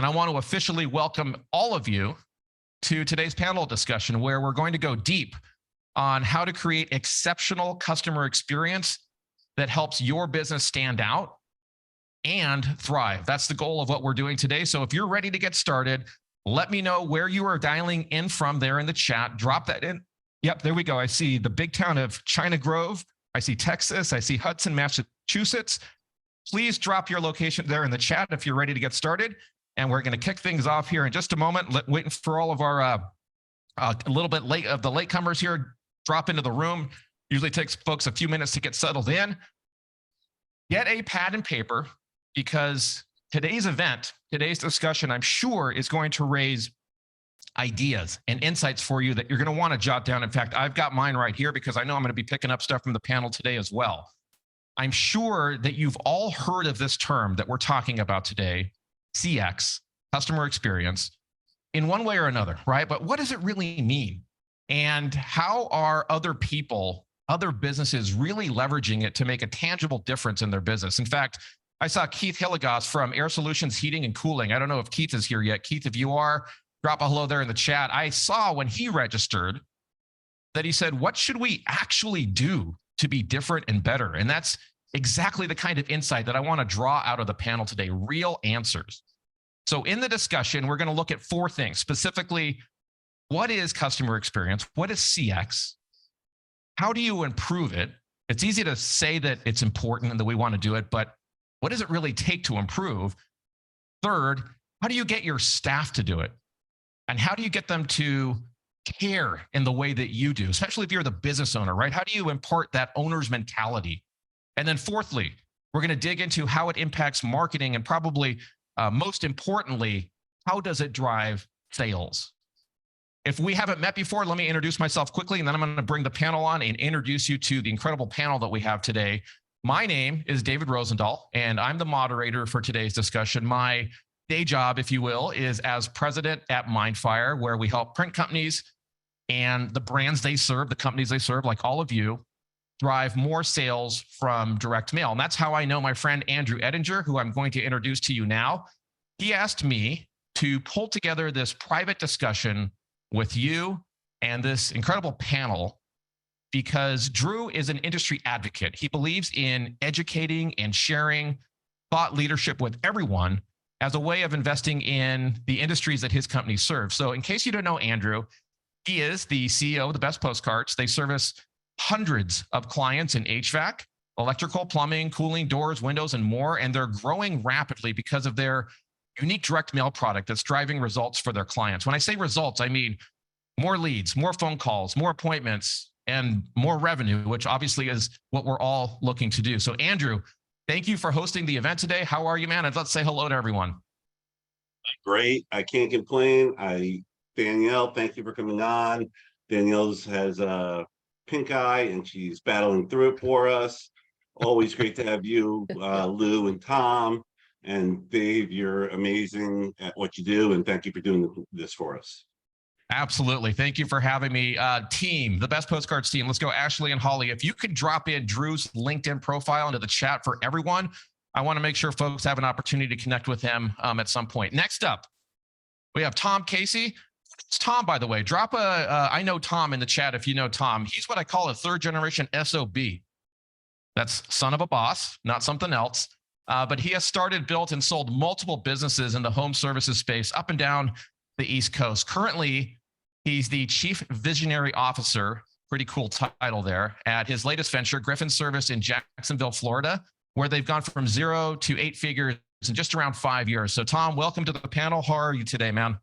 And I want to officially welcome all of you to today's panel discussion, where we're going to go deep on how to create exceptional customer experience that helps your business stand out and thrive. That's the goal of what we're doing today. So if you're ready to get started, let me know where you are dialing in from there in the chat. Drop that in. Yep, there we go. I see the big town of China Grove. I see Texas. I see Hudson, Massachusetts. Please drop your location there in the chat if you're ready to get started. And we're going to kick things off here in just a moment. Waiting for all of our a little bit late of the latecomers here drop into the room. Usually takes folks a few minutes to get settled in. Get a pad and paper, because today's event, today's discussion, I'm sure is going to raise ideas and insights for you that you're going to want to jot down. In fact, I've got mine right here because I know I'm going to be picking up stuff from the panel today as well. I'm sure that you've all heard of this term that we're talking about today, CX, customer experience, in one way or another, right? But what does it really mean? And how are other people, other businesses really leveraging it to make a tangible difference in their business? In fact, I saw Keith Hilligoss from Air Solutions Heating and Cooling. I don't know if Keith is here yet. Keith, if you are, drop a hello there in the chat. I saw when he registered that he said, what should we actually do to be different and better? And that's exactly the kind of insight that I want to draw out of the panel today, real answers. So in the discussion, we're going to look at four things, specifically, what is customer experience? What is CX? How do you improve it? It's easy to say that it's important and that we want to do it, but what does it really take to improve? Third, how do you get your staff to do it? And how do you get them to care in the way that you do, especially if you're the business owner, right? How do you impart that owner's mentality? And then fourthly, we're going to dig into how it impacts marketing, and probably most importantly, how does it drive sales? If we haven't met before, let me introduce myself quickly, and then I'm going to bring the panel on and introduce you to the incredible panel that we have today. My name is David Rosendahl, and I'm the moderator for today's discussion. My day job, if you will, is as president at Mindfire, where we help print companies and the brands they serve, the companies they serve, like all of you, drive more sales from direct mail. And that's how I know my friend Andrew Ettinger, who I'm going to introduce to you now. He asked me to pull together this private discussion with you and this incredible panel, because Drew is an industry advocate. He believes in educating and sharing thought leadership with everyone as a way of investing in the industries that his company serves. So in case you don't know Andrew, he is the CEO of the Best Postcards. They service hundreds of clients in HVAC, electrical, plumbing, cooling, doors, windows, and more. And they're growing rapidly because of their unique direct mail product that's driving results for their clients. When I say results, I mean more leads, more phone calls, more appointments, and more revenue, which obviously is what we're all looking to do. So Andrew, thank you for hosting the event today. How are you, man? And let's say hello to everyone. Great. I can't complain. Danielle, thank you for coming on. Danielle has a pink eye and she's battling through it for us. Always great to have you, Lou and Tom. And Dave, you're amazing at what you do. And thank you for doing this for us. Absolutely. Thank you for having me. Team, the Best Postcards team. Let's go, Ashley and Holly. If you could drop in Drew's LinkedIn profile into the chat for everyone, I want to make sure folks have an opportunity to connect with him at some point. Next up, we have Tom Casey. It's Tom, by the way. Drop I know Tom in the chat if you know Tom. He's what I call a third generation SOB. That's son of a boss, not something else. But he has started, built, and sold multiple businesses in the home services space up and down the East Coast. Currently, he's the Chief Visionary Officer, pretty cool title there, at his latest venture, Griffin Service in Jacksonville, Florida, where they've gone from 0 to 8 figures in just around 5 years. So Tom, welcome to the panel. How are you today, man?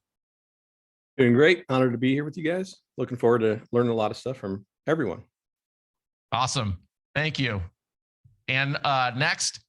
Doing great. Honored to be here with you guys. Looking forward to learning a lot of stuff from everyone. Awesome. Thank you. And next,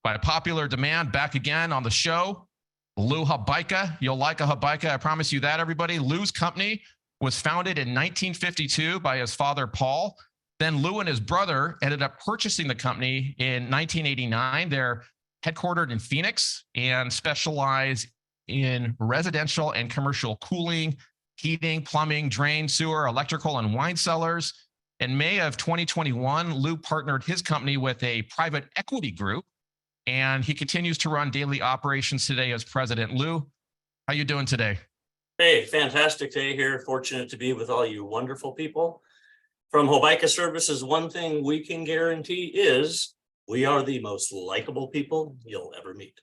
by popular demand, back again on the show, Lou Habaika. You'll like a Habaika, I promise you that, everybody. Lou's company was founded in 1952 by his father, Paul. Then Lou and his brother ended up purchasing the company in 1989. They're headquartered in Phoenix and specialize in residential and commercial cooling, heating, plumbing, drain, sewer, electrical, and wine cellars. In May of 2021, Lou partnered his company with a private equity group, and he continues to run daily operations today as president. Lou, How you doing today? Hey, fantastic day here. Fortunate to be with all you wonderful people. From Hobica Services, one thing we can guarantee is we are the most likable people you'll ever meet.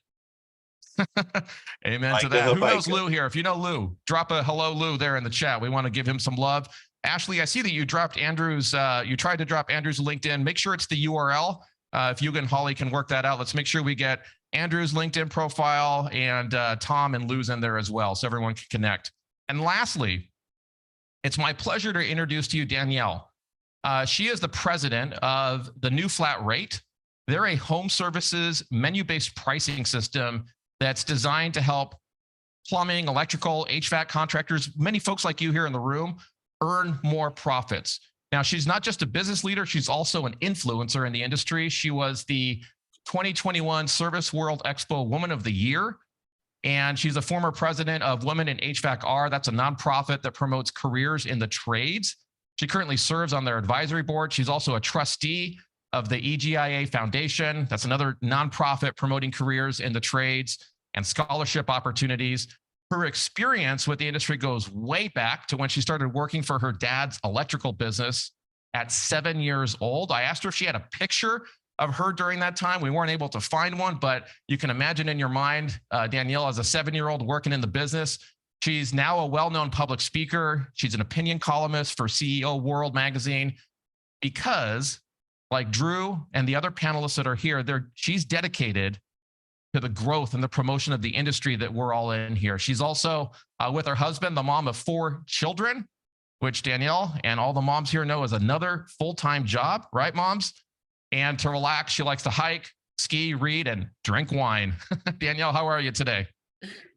Amen to Micah that. Who knows Hobica. Lou here? If you know Lou, drop a hello Lou there in the chat. We want to give him some love. Ashley, I see that you dropped Andrew's, you tried to drop Andrew's LinkedIn. Make sure it's the URL. If you and Holly can work that out, let's make sure we get Andrew's LinkedIn profile and Tom and Lou's in there as well, so everyone can connect. And lastly, it's my pleasure to introduce to you Danielle. She is the president of the New Flat Rate. They're a home services menu-based pricing system that's designed to help plumbing, electrical, HVAC contractors, many folks like you here in the room, earn more profits. Now, she's not just a business leader, she's also an influencer in the industry. She was the 2021 Service World Expo Woman of the Year, and she's a former president of Women in HVAC-R. That's a nonprofit that promotes careers in the trades. She currently serves on their advisory board. She's also a trustee of the EGIA Foundation. That's another nonprofit promoting careers in the trades and scholarship opportunities. Her experience with the industry goes way back to when she started working for her dad's electrical business at 7 years old. I asked her if she had a picture of her during that time. We weren't able to find one, but you can imagine in your mind, Danielle as a 7-year-old working in the business. She's now a well-known public speaker. She's an opinion columnist for CEO World magazine because, like Drew and the other panelists that are here, she's dedicated to the growth and the promotion of the industry that we're all in here. She's also, with her husband, the mom of 4 children, which Danielle and all the moms here know is another full-time job, right, moms? And to relax, she likes to hike, ski, read, and drink wine. Danielle, how are you today?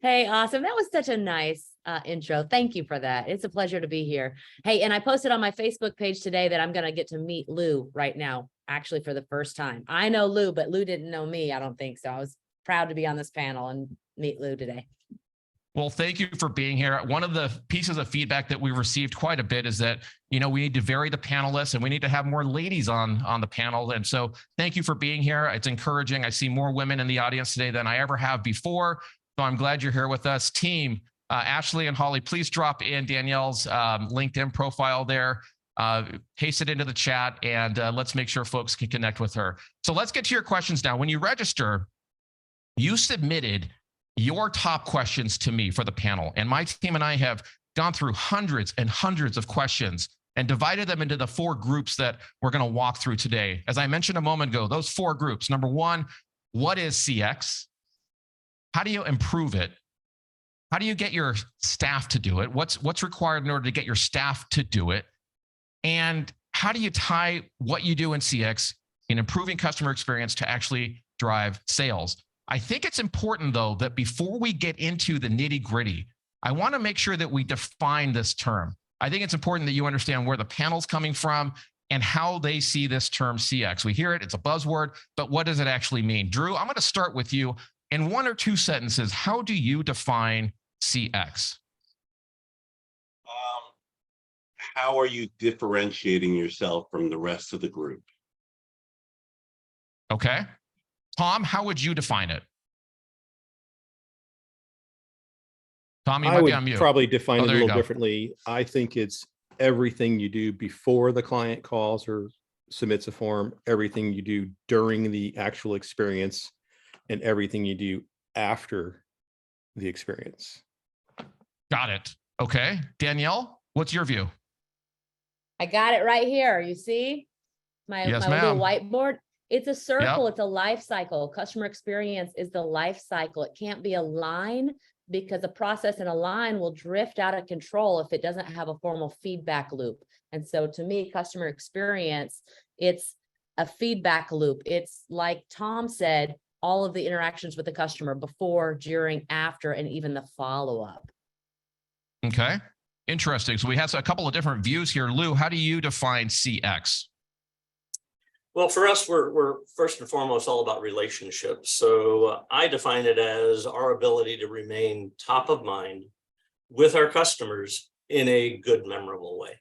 Hey, awesome. That was such a nice intro. Thank you for that. It's a pleasure to be here. Hey, and I posted on my Facebook page today that I'm going to get to meet Lou right now, actually for the first time. I know Lou, but Lou didn't know me, I don't think so. I was proud to be on this panel and meet Lou today. Well, thank you for being here. One of the pieces of feedback that we received quite a bit is that, we need to vary the panelists and we need to have more ladies on the panel. And so thank you for being here. It's encouraging. I see more women in the audience today than I ever have before. So I'm glad you're here with us. Team, Ashley and Holly, please drop in Danielle's LinkedIn profile there. Paste it into the chat and let's make sure folks can connect with her. So let's get to your questions now. When you register, you submitted your top questions to me for the panel. And my team and I have gone through hundreds and hundreds of questions and divided them into the 4 groups that we're going to walk through today. As I mentioned a moment ago, those 4 groups. Number 1, what is CX? How do you improve it? How do you get your staff to do it? What's required in order to get your staff to do it? And how do you tie what you do in CX in improving customer experience to actually drive sales? I think it's important, though, that before we get into the nitty-gritty, I want to make sure that we define this term. I think it's important that you understand where the panel's coming from and how they see this term CX. We hear it, it's a buzzword, but what does it actually mean? Drew, I'm going to start with you. In 1 or 2 sentences, how do you define CX? How are you differentiating yourself from the rest of the group? Okay. Tom, how would you define it? Tom, you I might would be on mute. probably define it a there you little go. differently. I think it's everything you do before the client calls or submits a form, everything you do during the actual experience, and everything you do after the experience. Got it. Okay. Danielle, what's your view? I got it right here. You see my Yes, little ma'am. whiteboard? It's a circle. Yep. It's a life cycle. Customer experience is the life cycle. It can't be a line because a process in a line will drift out of control if it doesn't have a formal feedback loop. And so to me, customer experience, it's a feedback loop. It's like Tom said, all of the interactions with the customer before, during, after, and even the follow-up. Okay. Interesting. So we have a couple of different views here. Lou, how do you define CX? Well, for us, we're first and foremost all about relationships. So I define it as our ability to remain top of mind with our customers in a good, memorable way.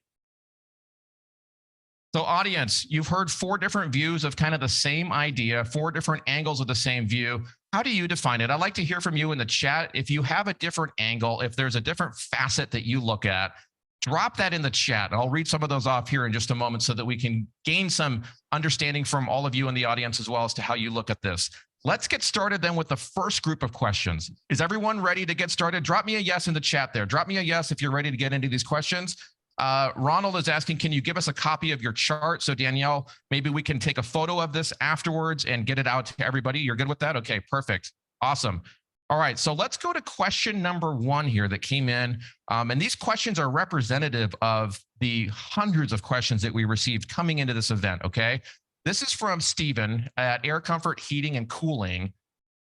So audience, you've heard 4 different views of kind of the same idea, 4 different angles of the same view. How do you define it? I'd like to hear from you in the chat. If you have a different angle, if there's a different facet that you look at, drop that in the chat. I'll read some of those off here in just a moment so that we can gain some understanding from all of you in the audience as well as to how you look at this. Let's get started then with the first group of questions. Is everyone ready to get started? Drop me a yes in the chat there. Drop me a yes if you're ready to get into these questions. Ronald is asking, can you give us a copy of your chart? So Danielle, maybe we can take a photo of this afterwards and get it out to everybody. You're good with that? Okay, perfect. Awesome. All right, so let's go to question number 1 here that came in. And these questions are representative of the hundreds of questions that we received coming into this event, okay? This is from Stephen at Air Comfort Heating and Cooling.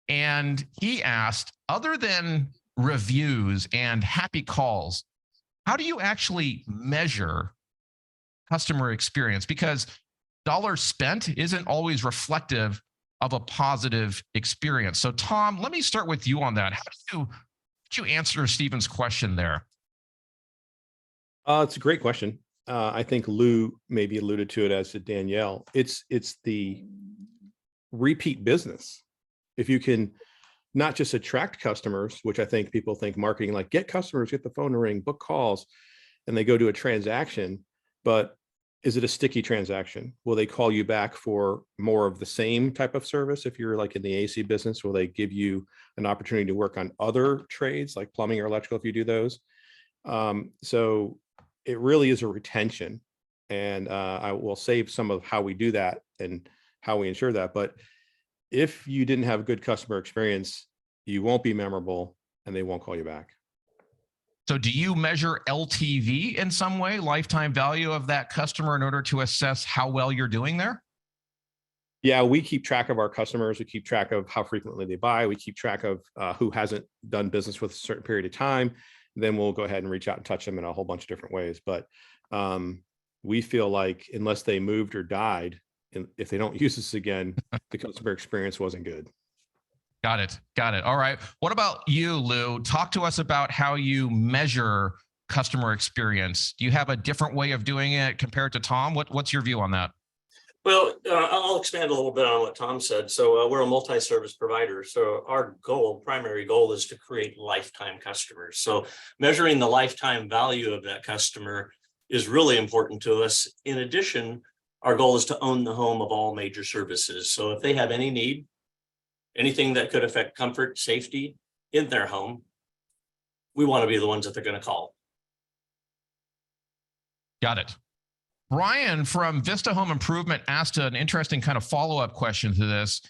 And he asked, other than reviews and happy calls, how do you actually measure customer experience? Because dollars spent isn't always reflective of a positive experience. So Tom, let me start with you on that. How did you answer Stephen's question there? It's a great question. I think Lou maybe alluded to it, as did Danielle. It's the repeat business. If you can not just attract customers, which I think people think marketing, like get customers, get the phone to ring, book calls, and they go to a transaction, but is it a sticky transaction? Will they call you back for more of the same type of service? If you're like in the AC business, will they give you an opportunity to work on other trades like plumbing or electrical if you do those? So it really is a retention, and I will save some of how we do that and how we ensure that. But if you didn't have a good customer experience, you won't be memorable and they won't call you back. So do you measure LTV in some way, lifetime value of that customer, in order to assess how well you're doing there? Yeah, we keep track of our customers. We keep track of how frequently they buy. We keep track of who hasn't done business with a certain period of time. Then we'll go ahead and reach out and touch them in a whole bunch of different ways. But we feel like unless they moved or died, and if they don't use us again, the customer experience wasn't good. Got it. Got it. All right. What about you, Lou? Talk to us about how you measure customer experience. Do you have a different way of doing it compared to Tom? What's your view on that? Well, I'll expand a little bit on what Tom said. So we're a multi-service provider. So our primary goal is to create lifetime customers. So measuring the lifetime value of that customer is really important to us. In addition, our goal is to own the home of all major services. So if they have any need, anything that could affect comfort, safety in their home, we want to be the ones that they're going to call. Got it. Brian from Vista Home Improvement asked an interesting kind of follow-up question to this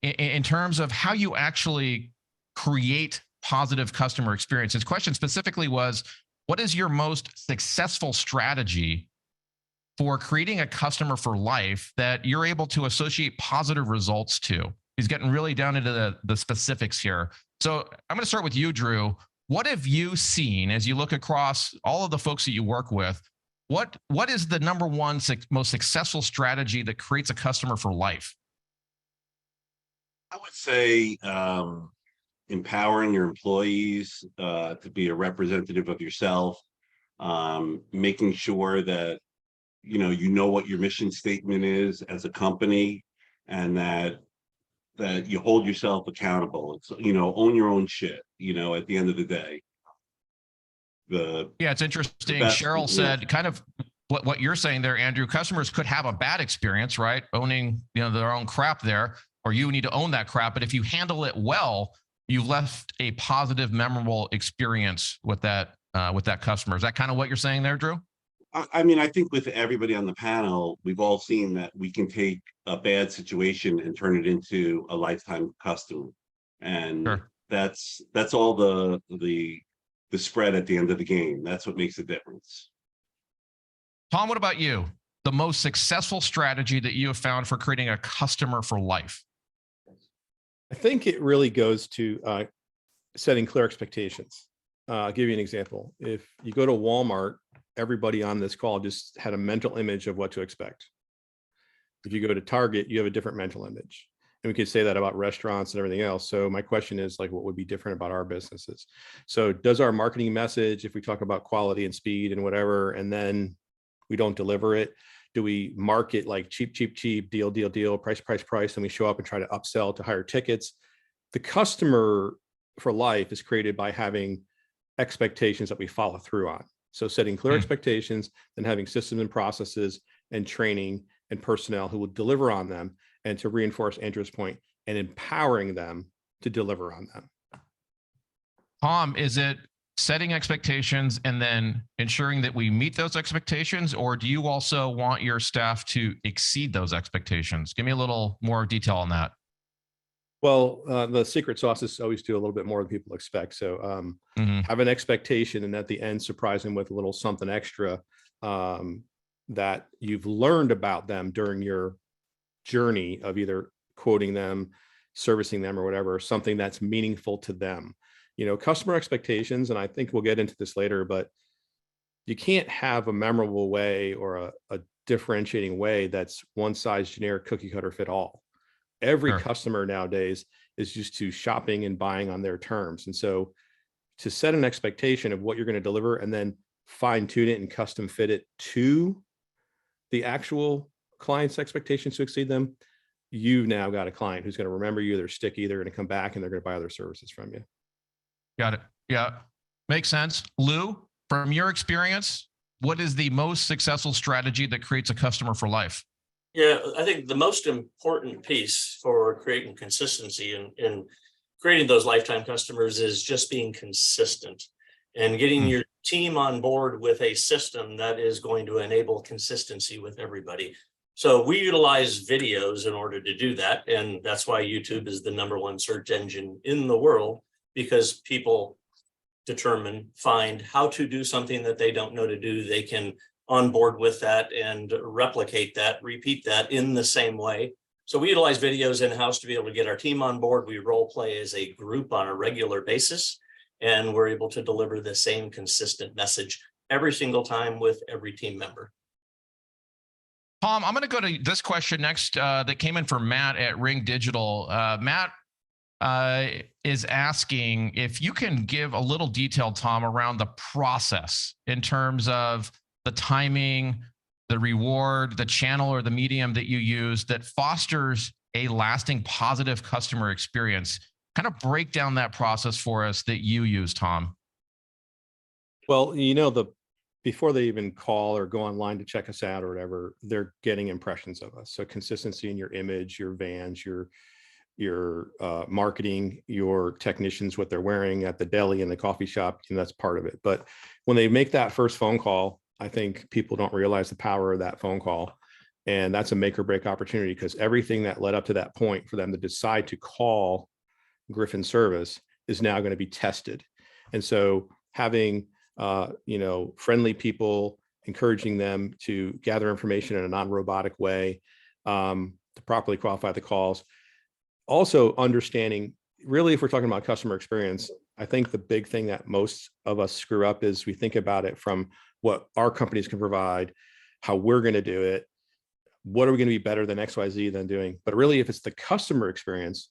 in terms of how you actually create positive customer experience. His question specifically was, what is your most successful strategy for creating a customer for life that you're able to associate positive results to? He's getting really down into the specifics here. So I'm going to start with you, Drew. What have you seen as you look across all of the folks that you work with? What is the number one most successful strategy that creates a customer for life? I would say empowering your employees to be a representative of yourself, making sure that you know what your mission statement is as a company, and that you hold yourself accountable. It's own your own shit. At the end of the day. It's interesting. Cheryl said kind of what you're saying there, Andrew. Customers could have a bad experience, right? Owning their own crap there, or you need to own that crap. But if you handle it well, you've left a positive, memorable experience with that customer. Is that kind of what you're saying there, Drew? I mean, I think with everybody on the panel, we've all seen that we can take a bad situation and turn it into a lifetime customer, and Sure. that's all the spread at the end of the game. That's what makes a difference. Tom, what about you? The most successful strategy that you have found for creating a customer for life? I think it really goes to setting clear expectations. I'll give you an example. If you go to Walmart, everybody on this call just had a mental image of what to expect. If you go to Target, you have a different mental image. And we could say that about restaurants and everything else. So my question is, like, what would be different about our businesses? So does our marketing message, if we talk about quality and speed and whatever, and then we don't deliver it, Do we market like cheap, cheap, cheap, deal, deal, deal, price, price, price, and we show up and try to upsell to higher tickets? The customer for life is created by having expectations that we follow through on. So setting clear expectations, then having systems and processes and training and personnel who will deliver on them, and to reinforce Andrew's point, and empowering them to deliver on them. Tom, is it setting expectations and then ensuring that we meet those expectations, or do you also want your staff to exceed those expectations? Give me a little more detail on that. Well, the secret sauce is always do a little bit more than people expect. So have an expectation, and at the end, surprise them with a little something extra that you've learned about them during your journey of either quoting them, servicing them, or whatever, something that's meaningful to them. You know, customer expectations, and I think we'll get into this later, but you can't have a memorable way or a differentiating way that's one size generic cookie cutter fit all. Every Sure. customer nowadays is used to shopping and buying on their terms. And so to set an expectation of what you're going to deliver and then fine tune it and custom fit it to the actual client's expectations to exceed them, you've now got a client who's going to remember you, they're sticky, they're going to come back, and they're going to buy other services from you. Got it. Yeah, makes sense. Lou, from your experience, what is the most successful strategy that creates a customer for life? Yeah, I think the most important piece for creating consistency and creating those lifetime customers is just being consistent and getting your team on board with a system that is going to enable consistency with everybody. So we utilize videos in order to do that. And that's why YouTube is the #1 search engine in the world, because people find how to do something that they don't know to do. They can on board with that and replicate that, repeat that in the same way. So we utilize videos in-house to be able to get our team on board. We role play as a group on a regular basis, and we're able to deliver the same consistent message every single time with every team member. Tom, I'm going to go to this question next that came in from Matt at Ring Digital. Matt is asking if you can give a little detail, Tom, around the process in terms of the timing, the reward, the channel or the medium that you use that fosters a lasting positive customer experience. Kind of break down that process for us that you use, Tom. Well, you know, before they even call or go online to check us out or whatever, they're getting impressions of us. So consistency in your image, your vans, your marketing, your technicians, what they're wearing at the deli and the coffee shop, and that's part of it. But when they make that first phone call, I think people don't realize the power of that phone call. And that's a make or break opportunity, because everything that led up to that point for them to decide to call Griffin Service is now going to be tested. And so having, you know, friendly people, encouraging them to gather information in a non-robotic way, to properly qualify the calls. Also understanding, really, if we're talking about customer experience, I think the big thing that most of us screw up is we think about it from what our companies can provide, how we're going to do it, what are we going to be better than XYZ than doing. But really, if it's the customer experience,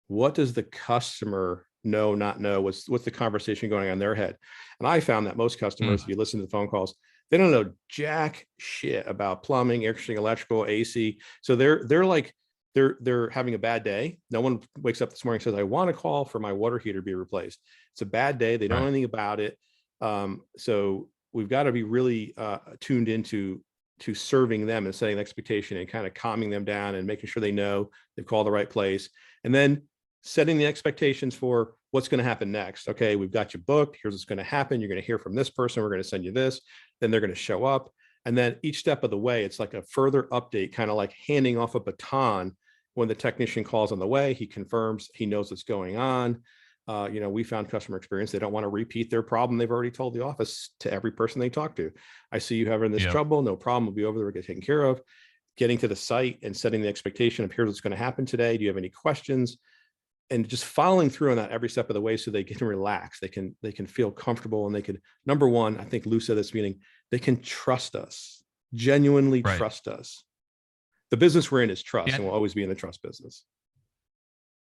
what does the customer know, not know? What's the conversation going on in their head? And I found that most customers, if you listen to the phone calls, they don't know jack shit about plumbing, air conditioning, electrical, AC. So they're like, they're having a bad day. No one wakes up this morning and says, I want to call for my water heater to be replaced. It's a bad day. They don't know anything about it. So we've got to be really tuned into serving them and setting an expectation and kind of calming them down and making sure they know they've called the right place. And then setting the expectations for what's going to happen next. Okay, we've got you booked. Here's what's going to happen. You're going to hear from this person. We're going to send you this. Then they're going to show up. And then each step of the way, it's like a further update, kind of like handing off a baton. When the technician calls on the way, he confirms he knows what's going on. You know, we found customer experience, they don't want to repeat their problem. They've already told the office to every person they talk to. I see you having this trouble. No problem. We'll be over there. We'll get taken care of. Getting to the site and setting the expectation of here's what's going to happen today. Do you have any questions? And just following through on that every step of the way so they can relax. They can feel comfortable, and they can, number one, I think Lou said this meeting, they can trust us, genuinely trust us. The business we're in is trust, and we'll always be in the trust business.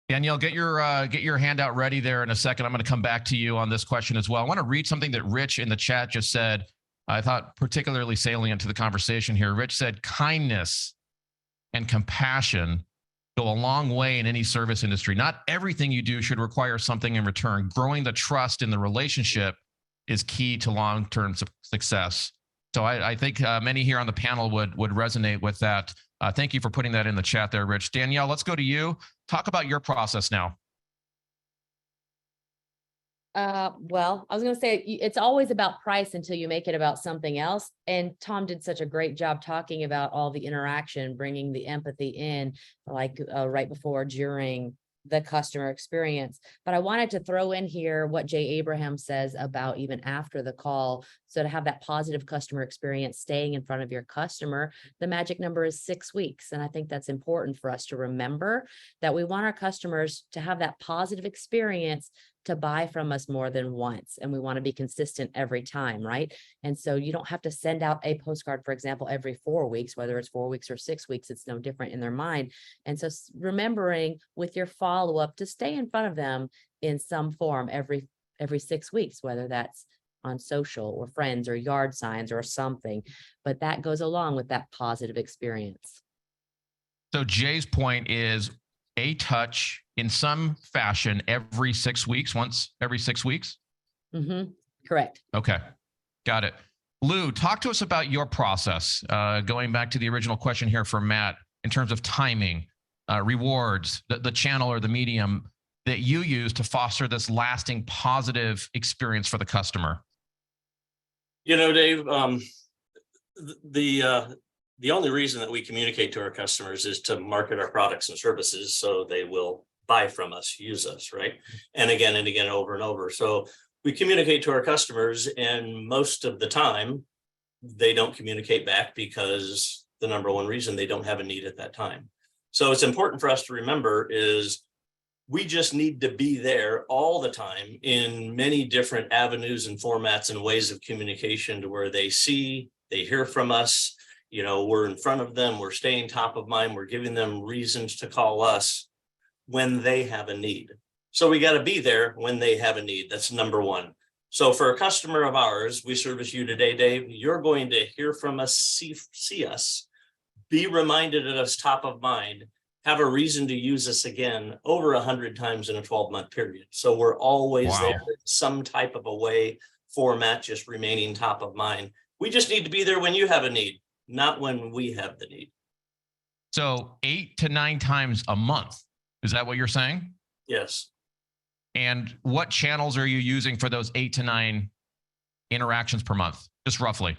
Danielle, get your handout ready there in a second. I'm going to come back to you on this question as well. I want to read something that Rich in the chat just said. I thought particularly salient to the conversation here. Rich said kindness and compassion go a long way in any service industry. Not everything you do should require something in return. Growing the trust in the relationship is key to long-term success. So I think many here on the panel would resonate with that. Thank you for putting that in the chat there, Rich. Danielle, let's go to you. Talk about your process now. Well, I was going to say it's always about price until you make it about something else. And Tom did such a great job talking about all the interaction, bringing the empathy in, like right before, during the customer experience. But I wanted to throw in here what Jay Abraham says about even after the call. So to have that positive customer experience staying in front of your customer, the magic number is 6 weeks. And I think that's important for us to remember, that we want our customers to have that positive experience to buy from us more than once. And we want to be consistent every time, right? And so you don't have to send out a postcard, for example, every 4 weeks, whether it's 4 weeks or 6 weeks, it's no different in their mind. And so remembering with your follow-up to stay in front of them in some form every 6 weeks, whether that's on social or friends or yard signs or something, but that goes along with that positive experience. So Jay's point is a touch in some fashion every 6 weeks, once every 6 weeks. Correct. Okay, got it. Lou, talk to us about your process. Going back to the original question here from Matt, in terms of timing, rewards, the channel or the medium that you use to foster this lasting positive experience for the customer. You know, Dave, the only reason that we communicate to our customers is to market our products and services so they will buy from us, use us, right? And again, over and over. So we communicate to our customers, and most of the time they don't communicate back because the number one reason, they don't have a need at that time. So it's important for us to remember is we just need to be there all the time in many different avenues and formats and ways of communication to where they see, they hear from us. You know, we're in front of them, we're staying top of mind, we're giving them reasons to call us when they have a need. So we got to be there when they have a need. That's number one. So for a customer of ours, we service you today, Dave, you're going to hear from us, see us, be reminded of us top of mind, have a reason to use us again over 100 times in a 12-month period. So we're always Wow. there in some type of a way, format, just remaining top of mind. We just need to be there when you have a need, not when we have the need. So 8 to 9 times a month. Is that what you're saying? Yes. And what channels are you using for those 8 to 9 interactions per month? Just roughly.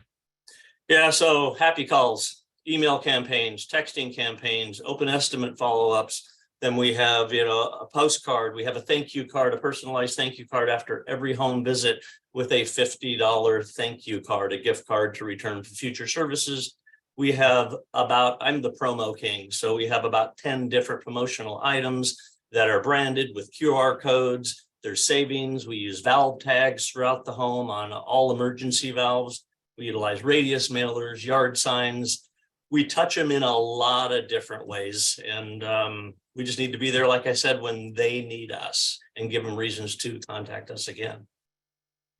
Yeah. So happy calls, email campaigns, texting campaigns, open estimate follow-ups. Then we have, a postcard. We have a thank you card, a personalized thank you card after every home visit with a $50 thank you card, a gift card to return for future services. We have I'm the promo king. So we have about 10 different promotional items that are branded with QR codes. There's savings. We use valve tags throughout the home on all emergency valves. We utilize radius mailers, yard signs. We touch them in a lot of different ways. And we just need to be there, like I said, when they need us and give them reasons to contact us again.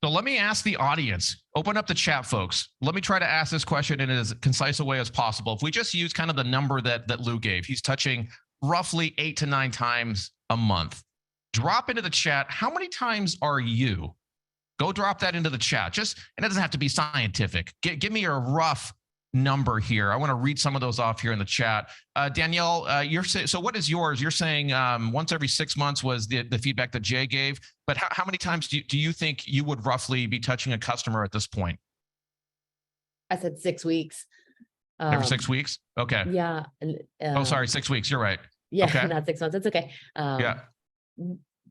So let me ask the audience, open up the chat, folks. Let me try to ask this question in as concise a way as possible. If we just use kind of the number that Lou gave, he's touching roughly 8 to 9 times a month. Drop into the chat, how many times are you? Go drop that into the chat. And it doesn't have to be scientific. Give me a rough number here. I want to read some of those off here in the chat. Danielle, so what is yours? You're saying once every 6 months was the feedback that Jay gave, but how many times do you think you would roughly be touching a customer at this point? I said 6 weeks. Every 6 weeks? Okay. Yeah. Oh, sorry, 6 weeks. You're right. Yeah, Okay. not 6 months. It's okay. Yeah.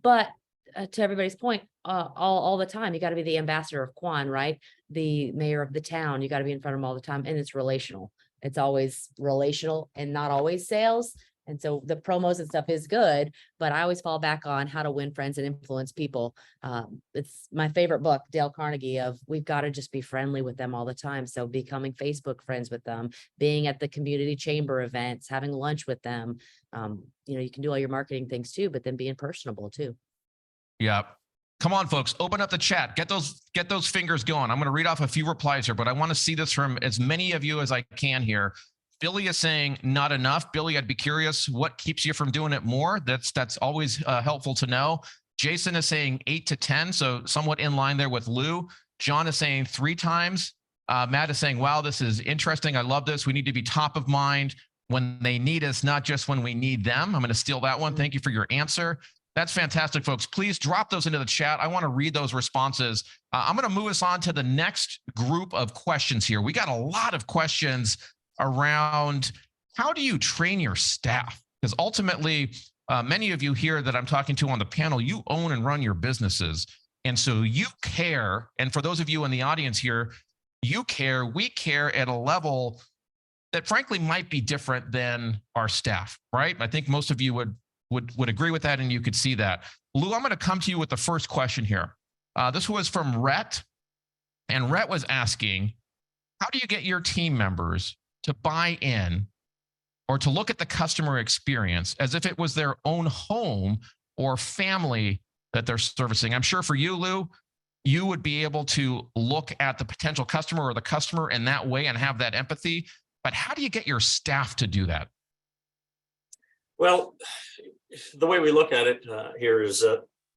But to everybody's point, all the time, you got to be the ambassador of Quan, right? The mayor of the town, you got to be in front of them all the time. And it's relational. It's always relational and not always sales. And so the promos and stuff is good, but I always fall back on how to win friends and influence people. It's my favorite book, Dale Carnegie, of we've got to just be friendly with them all the time. So becoming Facebook friends with them, being at the community chamber events, having lunch with them. You can do all your marketing things too, but then being personable too. Yeah. Come on, folks, open up the chat. Get those fingers going. I'm going to read off a few replies here, but I want to see this from as many of you as I can here. Billy is saying not enough. Billy, I'd be curious what keeps you from doing it more. That's always helpful to know. Jason is saying 8 to 10, so somewhat in line there with Lou. John is saying 3 times. Matt is saying, wow, this is interesting. I love this. We need to be top of mind when they need us, not just when we need them. I'm going to steal that one. Thank you for your answer. That's fantastic, folks. Please drop those into the chat. I want to read those responses. I'm going to move us on to the next group of questions here. We got a lot of questions around how do you train your staff? Because ultimately, many of you here that I'm talking to on the panel, you own and run your businesses. And so you care. And for those of you in the audience here, you care, we care at a level that frankly might be different than our staff, right? I think most of you would agree with that, and you could see that. Lou, I'm going to come to you with the first question here. This was from Rhett, and Rhett was asking, how do you get your team members to buy in or to look at the customer experience as if it was their own home or family that they're servicing? I'm sure for you, Lou, you would be able to look at the potential customer or the customer in that way and have that empathy. But how do you get your staff to do that? Well, the way we look at it here is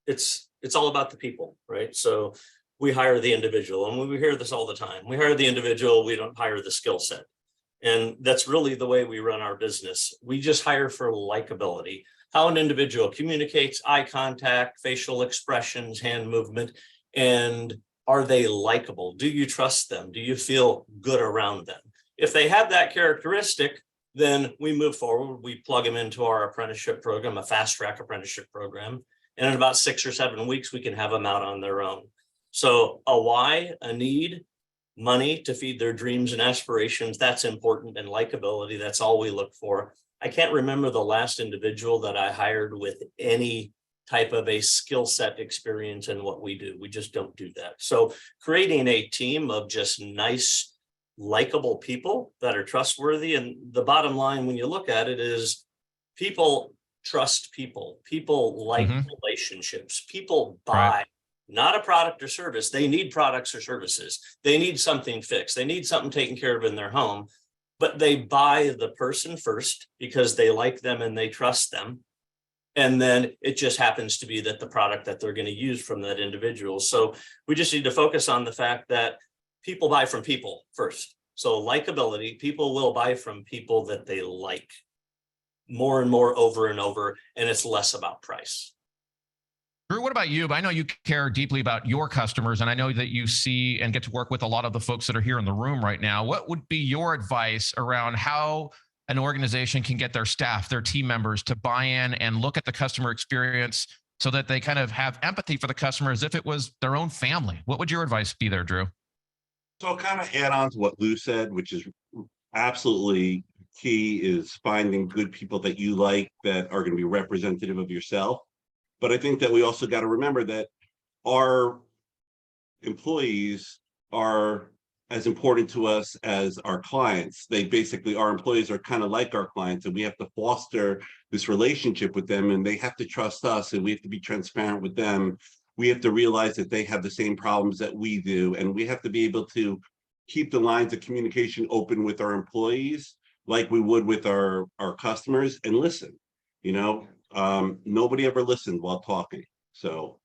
it's all about the people, right? So we hire the individual, and we hear this all the time. We hire the individual, we don't hire the skill set. And that's really the way we run our business. We just hire for likability, how an individual communicates, eye contact, facial expressions, hand movement, and are they likable? Do you trust them? Do you feel good around them? If they have that characteristic, then we move forward. We plug them into our apprenticeship program, a fast track apprenticeship program. And in about 6 or 7 weeks, we can have them out on their own. So a why, a need, money to feed their dreams and aspirations, that's important, and likability, that's all we look for. I can't remember the last individual that I hired with any type of a skill set experience in what we do. We just don't do that. So creating a team of just nice, likable people that are trustworthy. And the bottom line, when you look at it, is people trust people. People like relationships. People buy. Right. Not a product or service. They need products or services. They need something fixed. They need something taken care of in their home, but they buy the person first because they like them and they trust them. And then it just happens to be that the product that they're going to use from that individual. So we just need to focus on the fact that people buy from people first. So likability, people will buy from people that they like more and more over and over, and it's less about price. Drew, what about you? I know you care deeply about your customers, and I know that you see and get to work with a lot of the folks that are here in the room right now. What would be your advice around how an organization can get their staff, their team members to buy in and look at the customer experience so that they kind of have empathy for the customer as if it was their own family? What would your advice be there, Drew? So I'll kind of add on to what Lou said, which is absolutely key, is finding good people that you like that are going to be representative of yourself. But I think that we also got to remember that our employees are as important to us as our clients. They basically, our employees are kind of like our clients, and we have to foster this relationship with them, and they have to trust us, and we have to be transparent with them. We have to realize that they have the same problems that we do, and we have to be able to keep the lines of communication open with our employees like we would with our customers, and listen. You know, nobody ever listened while talking. So.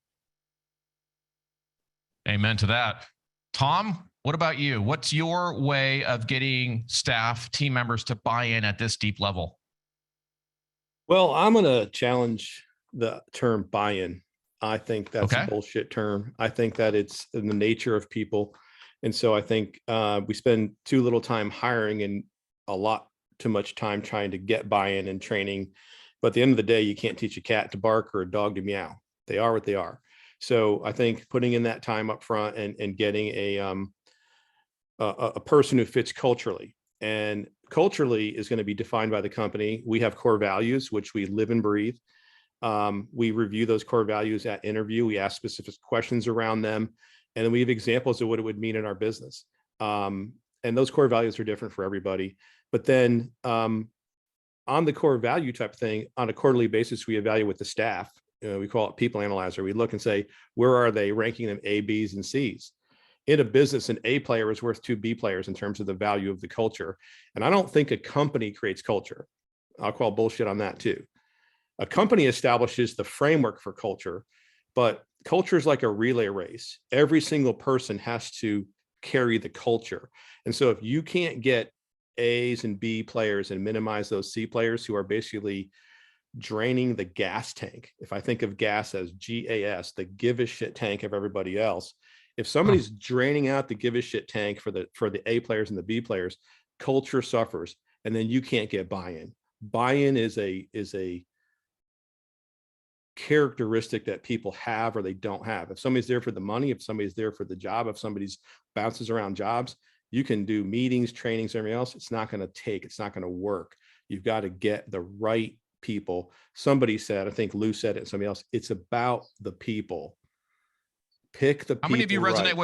Amen to that. Tom, what about you? What's your way of getting staff, team members to buy in at this deep level? Well, I'm going to challenge the term buy-in. I think that's Okay. a bullshit term. I think that it's in the nature of people. And so I think we spend too little time hiring and a lot too much time trying to get buy-in and training. But at the end of the day, you can't teach a cat to bark or a dog to meow. They are what they are. So I think putting in that time up front and getting a person who fits culturally, and culturally is going to be defined by the company. We have core values, which we live and breathe. We review those core values at interview. We ask specific questions around them, and then we have examples of what it would mean in our business. And those core values are different for everybody. But then on the core value type thing, on a quarterly basis, we evaluate the staff we call it people analyzer. We look and say, where are they ranking them A, B's, and C's? In a business, an A player is worth 2 B players in terms of the value of the culture. And I don't think a company creates culture. I'll call bullshit on that too. A company establishes the framework for culture, but culture is like a relay race. Every single person has to carry the culture. And so if you can't get A's and B players and minimize those C players who are basically draining the gas tank. If I think of gas as GAS, the give a shit tank of everybody else, if somebody's draining out the give a shit tank for the A players and the B players, culture suffers, and then you can't get buy-in. Buy-in is a characteristic that people have or they don't have. If somebody's there for the money, if somebody's there for the job, if somebody's bounces around jobs, you can do meetings, trainings, everything else. It's not going to take, it's not going to work. You've got to get the right people. Somebody said, I think Lou said it, somebody else, it's about the people. Pick the people. How many of you resonate right.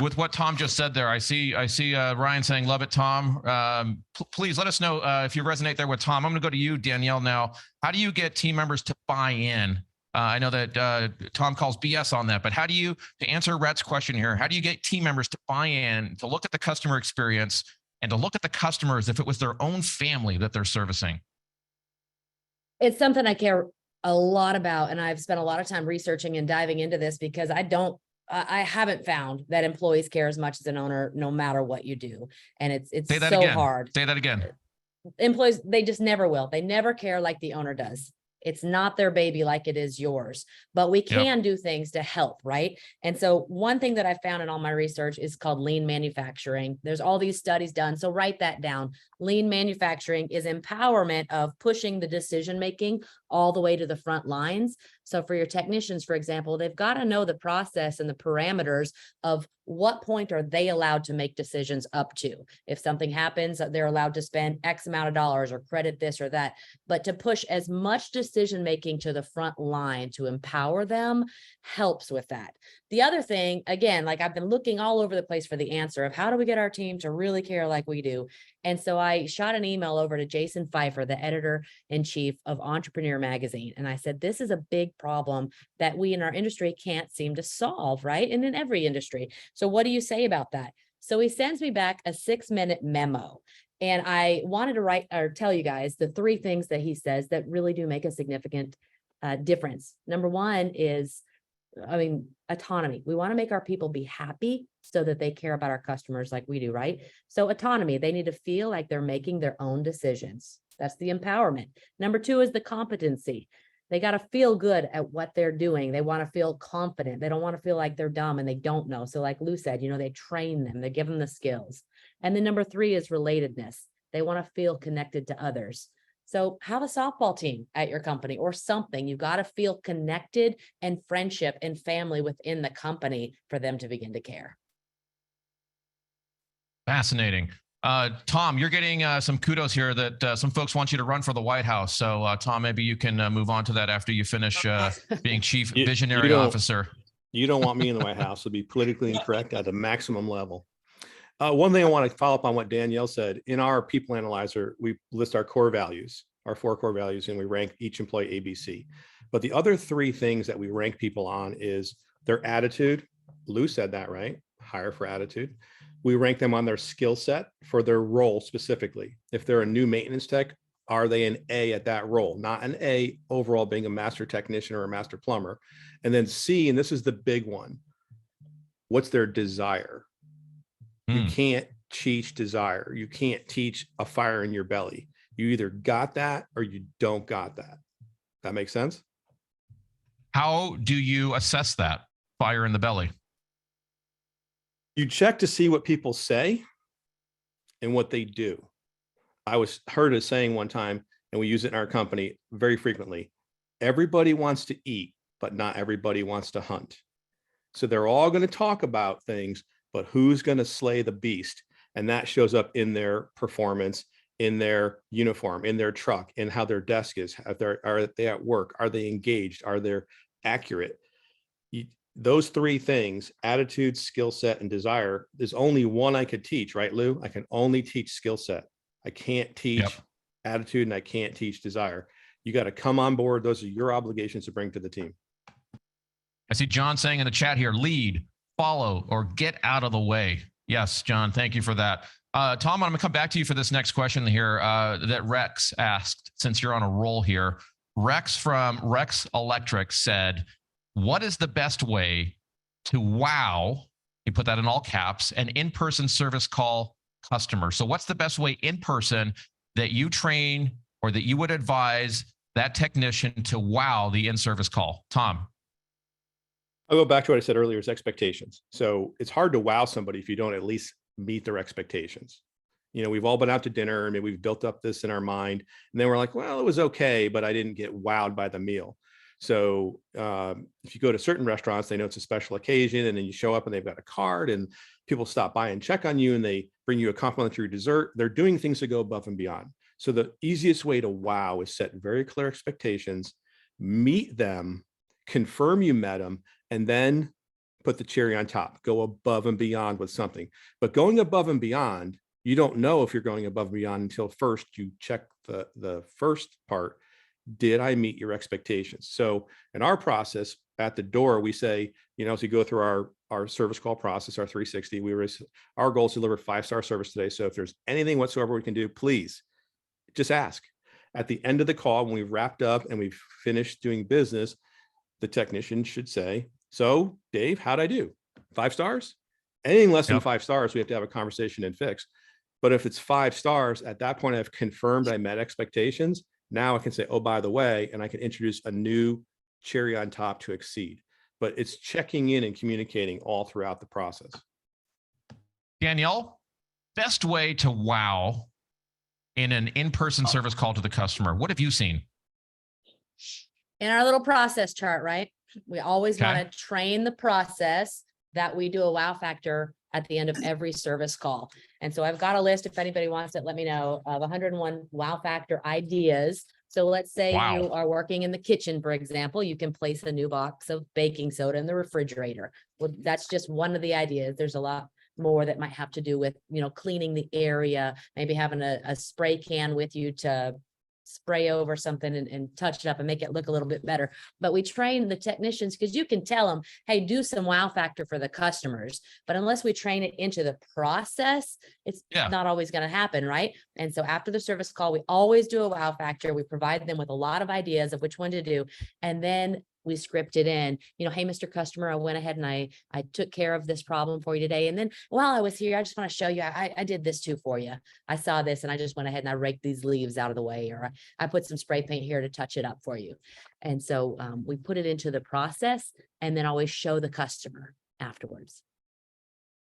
with what Tom just said there? I see Ryan saying, love it, Tom. Please let us know if you resonate there with Tom. I'm going to go to you, Danielle, now. How do you get team members to buy in? I know that Tom calls BS on that, but how do you, to answer Rhett's question here, how do you get team members to buy in, to look at the customer experience and to look at the customers if it was their own family that they're servicing? It's something I care a lot about, and I've spent a lot of time researching and diving into this because I haven't found that employees care as much as an owner, no matter what you do. And it's Say that so again. hard. Say that again. Employees, they just never will. They never care like the owner does. It's not their baby like it is yours, but we can do things to help, right? And so one thing that I found in all my research is called lean manufacturing. There's all these studies done. So write that down. Lean manufacturing is empowerment of pushing the decision-making all the way to the front lines. So for your technicians, for example, they've got to know the process and the parameters of what point are they allowed to make decisions up to. If something happens, they're allowed to spend X amount of dollars or credit this or that, but to push as much decision-making to the front line to empower them helps with that. The other thing, again, like I've been looking all over the place for the answer of how do we get our team to really care like we do? And so I shot an email over to Jason Pfeiffer, the editor-in-chief of Entrepreneur Magazine. And I said, this is a big problem that we in our industry can't seem to solve, right? And in every industry. So what do you say about that? So he sends me back a 6-minute memo. And I wanted to write or tell you guys the 3 things that he says that really do make a significant difference. Number one is, autonomy. We want to make our people be happy so that they care about our customers like we do, right? So autonomy, they need to feel like they're making their own decisions. That's the empowerment. Number 2 is the competency. They got to feel good at what they're doing. They want to feel confident. They don't want to feel like they're dumb and they don't know. So like Lou said, they train them, they give them the skills. And then number 3 is relatedness. They want to feel connected to others. So have a softball team at your company or something. You've got to feel connected and friendship and family within the company for them to begin to care. Fascinating. Tom, you're getting some kudos here that some folks want you to run for the White House. So Tom, maybe you can move on to that after you finish being chief visionary officer. You don't want me in the White House. It'll be politically incorrect at the maximum level. One thing I want to follow up on what Danielle said, in our people analyzer, we list our core values, our 4 core values, and we rank each employee ABC. But the other 3 things that we rank people on is their attitude. Lou said that, right? Hire for attitude. We rank them on their skill set for their role specifically. If they're a new maintenance tech, are they an A at that role? Not an A overall being a master technician or a master plumber. And then C, and this is the big one, what's their desire? You can't teach desire. You can't teach a fire in your belly. You either got that or you don't got that. That makes sense? How do you assess that fire in the belly? You check to see what people say and what they do. I was heard a saying one time, and we use it in our company very frequently. Everybody wants to eat, but not everybody wants to hunt. So they're all going to talk about things, but who's going to slay the beast? And that shows up in their performance, in their uniform, in their truck, in how their desk is. Are they at work? Are they engaged? Are they accurate? Those 3 things, attitude, skill set, and desire, there's only one I could teach, right, Lou? I can only teach skill set. I can't teach attitude and I can't teach desire. You got to come on board. Those are your obligations to bring to the team. I see John saying in the chat here, lead, follow, or get out of the way. Yes, John, thank you for that. Tom, I'm going to come back to you for this next question here that Rex asked, since you're on a roll here. Rex from Rex Electric said, what is the best way to wow, he put that in all caps, an in-person service call customer? So what's the best way in person that you train or that you would advise that technician to wow the in-service call? Tom. I'll go back to what I said earlier, is expectations. So it's hard to wow somebody if you don't at least meet their expectations. You know, we've all been out to dinner and maybe we've built up this in our mind, and then we're like, well, it was okay, but I didn't get wowed by the meal. So if you go to certain restaurants, they know it's a special occasion, and then you show up and they've got a card and people stop by and check on you and they bring you a complimentary dessert. They're doing things to go above and beyond. So the easiest way to wow is set very clear expectations, meet them, confirm you met them, and then put the cherry on top, go above and beyond with something. But going above and beyond, you don't know if you're going above and beyond until first you check the first part. Did I meet your expectations? So in our process at the door, we say, you know, as we go through our service call process, our 360, our goal is to deliver 5-star service today. So if there's anything whatsoever we can do, please just ask. At the end of the call, when we've wrapped up and we've finished doing business, the technician should say, so Dave, how'd I do? 5 stars? Anything less than 5 stars, we have to have a conversation and fix. But if it's 5 stars, at that point, I've confirmed I met expectations. Now I can say, oh, by the way, and I can introduce a new cherry on top to exceed. But it's checking in and communicating all throughout the process. Danielle, best way to wow in an in-person service call to the customer. What have you seen? In our little process chart, right? We always Okay. want to train the process that we do a wow factor at the end of every service call. And so I've got a list, if anybody wants it, let me know, of 101 wow factor ideas. So let's say Wow. you are working in the kitchen, for example, you can place a new box of baking soda in the refrigerator. Well, that's just one of the ideas. There's a lot more that might have to do with, you know, cleaning the area, maybe having a spray can with you to spray over something and touch it up and make it look a little bit better. But we train the technicians because you can tell them, hey, do some wow factor for the customers. But unless we train it into the process, it's not always going to happen, right? And so after the service call, we always do a wow factor. We provide them with a lot of ideas of which one to do. And then we script it in, you know, hey, Mr. Customer, I went ahead and I took care of this problem for you today. And then while I was here, I just want to show you, I did this too for you. I saw this and I just went ahead and I raked these leaves out of the way, or I put some spray paint here to touch it up for you. And so we put it into the process and then always show the customer afterwards.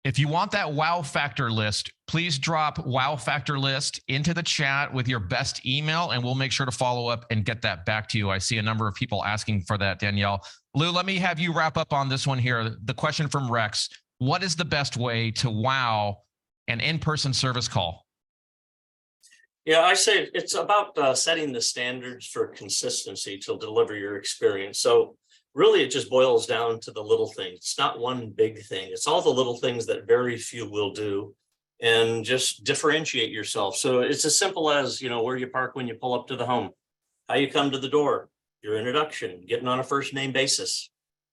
If you want that wow factor list, please drop wow factor list into the chat with your best email, and we'll make sure to follow up and get that back to you. I see a number of people asking for that, Danielle. Lou, let me have you wrap up on this one here. The question from Rex, what is the best way to wow an in-person service call? Yeah, I say it's about setting the standards for consistency to deliver your experience. So really, it just boils down to the little things. It's not one big thing. It's all the little things that very few will do, and just differentiate yourself. So it's as simple as, you know, where you park when you pull up to the home, how you come to the door, your introduction, getting on a first name basis,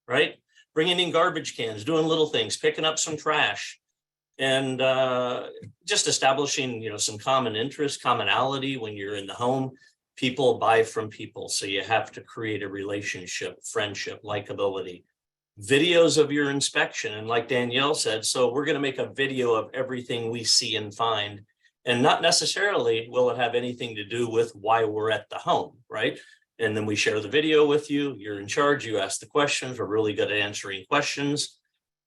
right? Bringing in garbage cans, doing little things, picking up some trash, and just establishing, you know, some common interest, commonality when you're in the home. People buy from people, so you have to create a relationship, friendship, likability. Videos of your inspection, and like Danielle said, so we're going to make a video of everything we see and find, and not necessarily will it have anything to do with why we're at the home, right? And then we share the video with you. You're in charge. You ask the questions. We're really good at answering questions.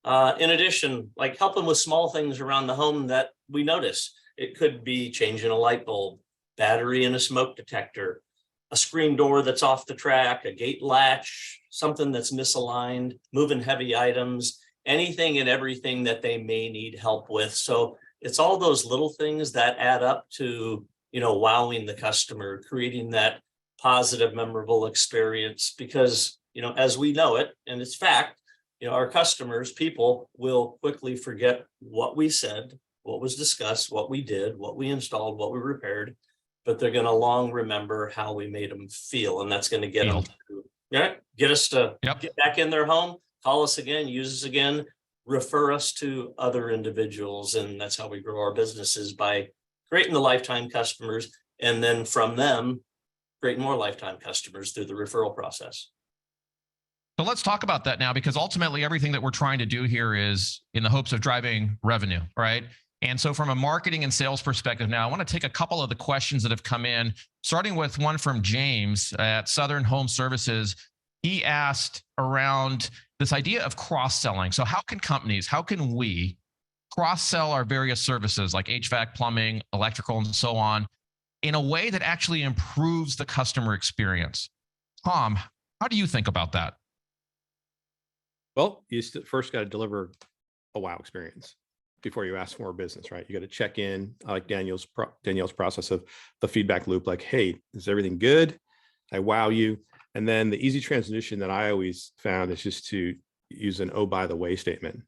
In addition, like helping with small things around the home that we notice. It could be changing a light bulb, battery in a smoke detector, a screen door that's off the track, a gate latch, something that's misaligned, moving heavy items, anything and everything that they may need help with. So it's all those little things that add up to, you know, wowing the customer, creating that positive, memorable experience. Because, you know, as we know it, and it's fact, you know, our customers, people will quickly forget what we said, what was discussed, what we did, what we installed, what we repaired. but they're gonna long remember how we made them feel, and that's gonna get them Feel. to, get us to Yep. get back in their home, call us again, use us again, refer us to other individuals, and that's how we grow our businesses, by creating the lifetime customers, and then from them, creating more lifetime customers through the referral process. So let's talk about that now, because ultimately everything that we're trying to do here is in the hopes of driving revenue, right? And so from a marketing and sales perspective now, I want to take a couple of the questions that have come in, starting with one from James at Southern Home Services. He asked around this idea of cross-selling. So how can we cross-sell our various services like HVAC, plumbing, electrical, and so on in a way that actually improves the customer experience? Tom, how do you think about that? Well, you first got to deliver a wow experience before you ask for more business, right? You got to check in, like Danielle's process of the feedback loop, like, hey, is everything good? I wow you. And then the easy transition that I always found is just to use an, oh, by the way statement.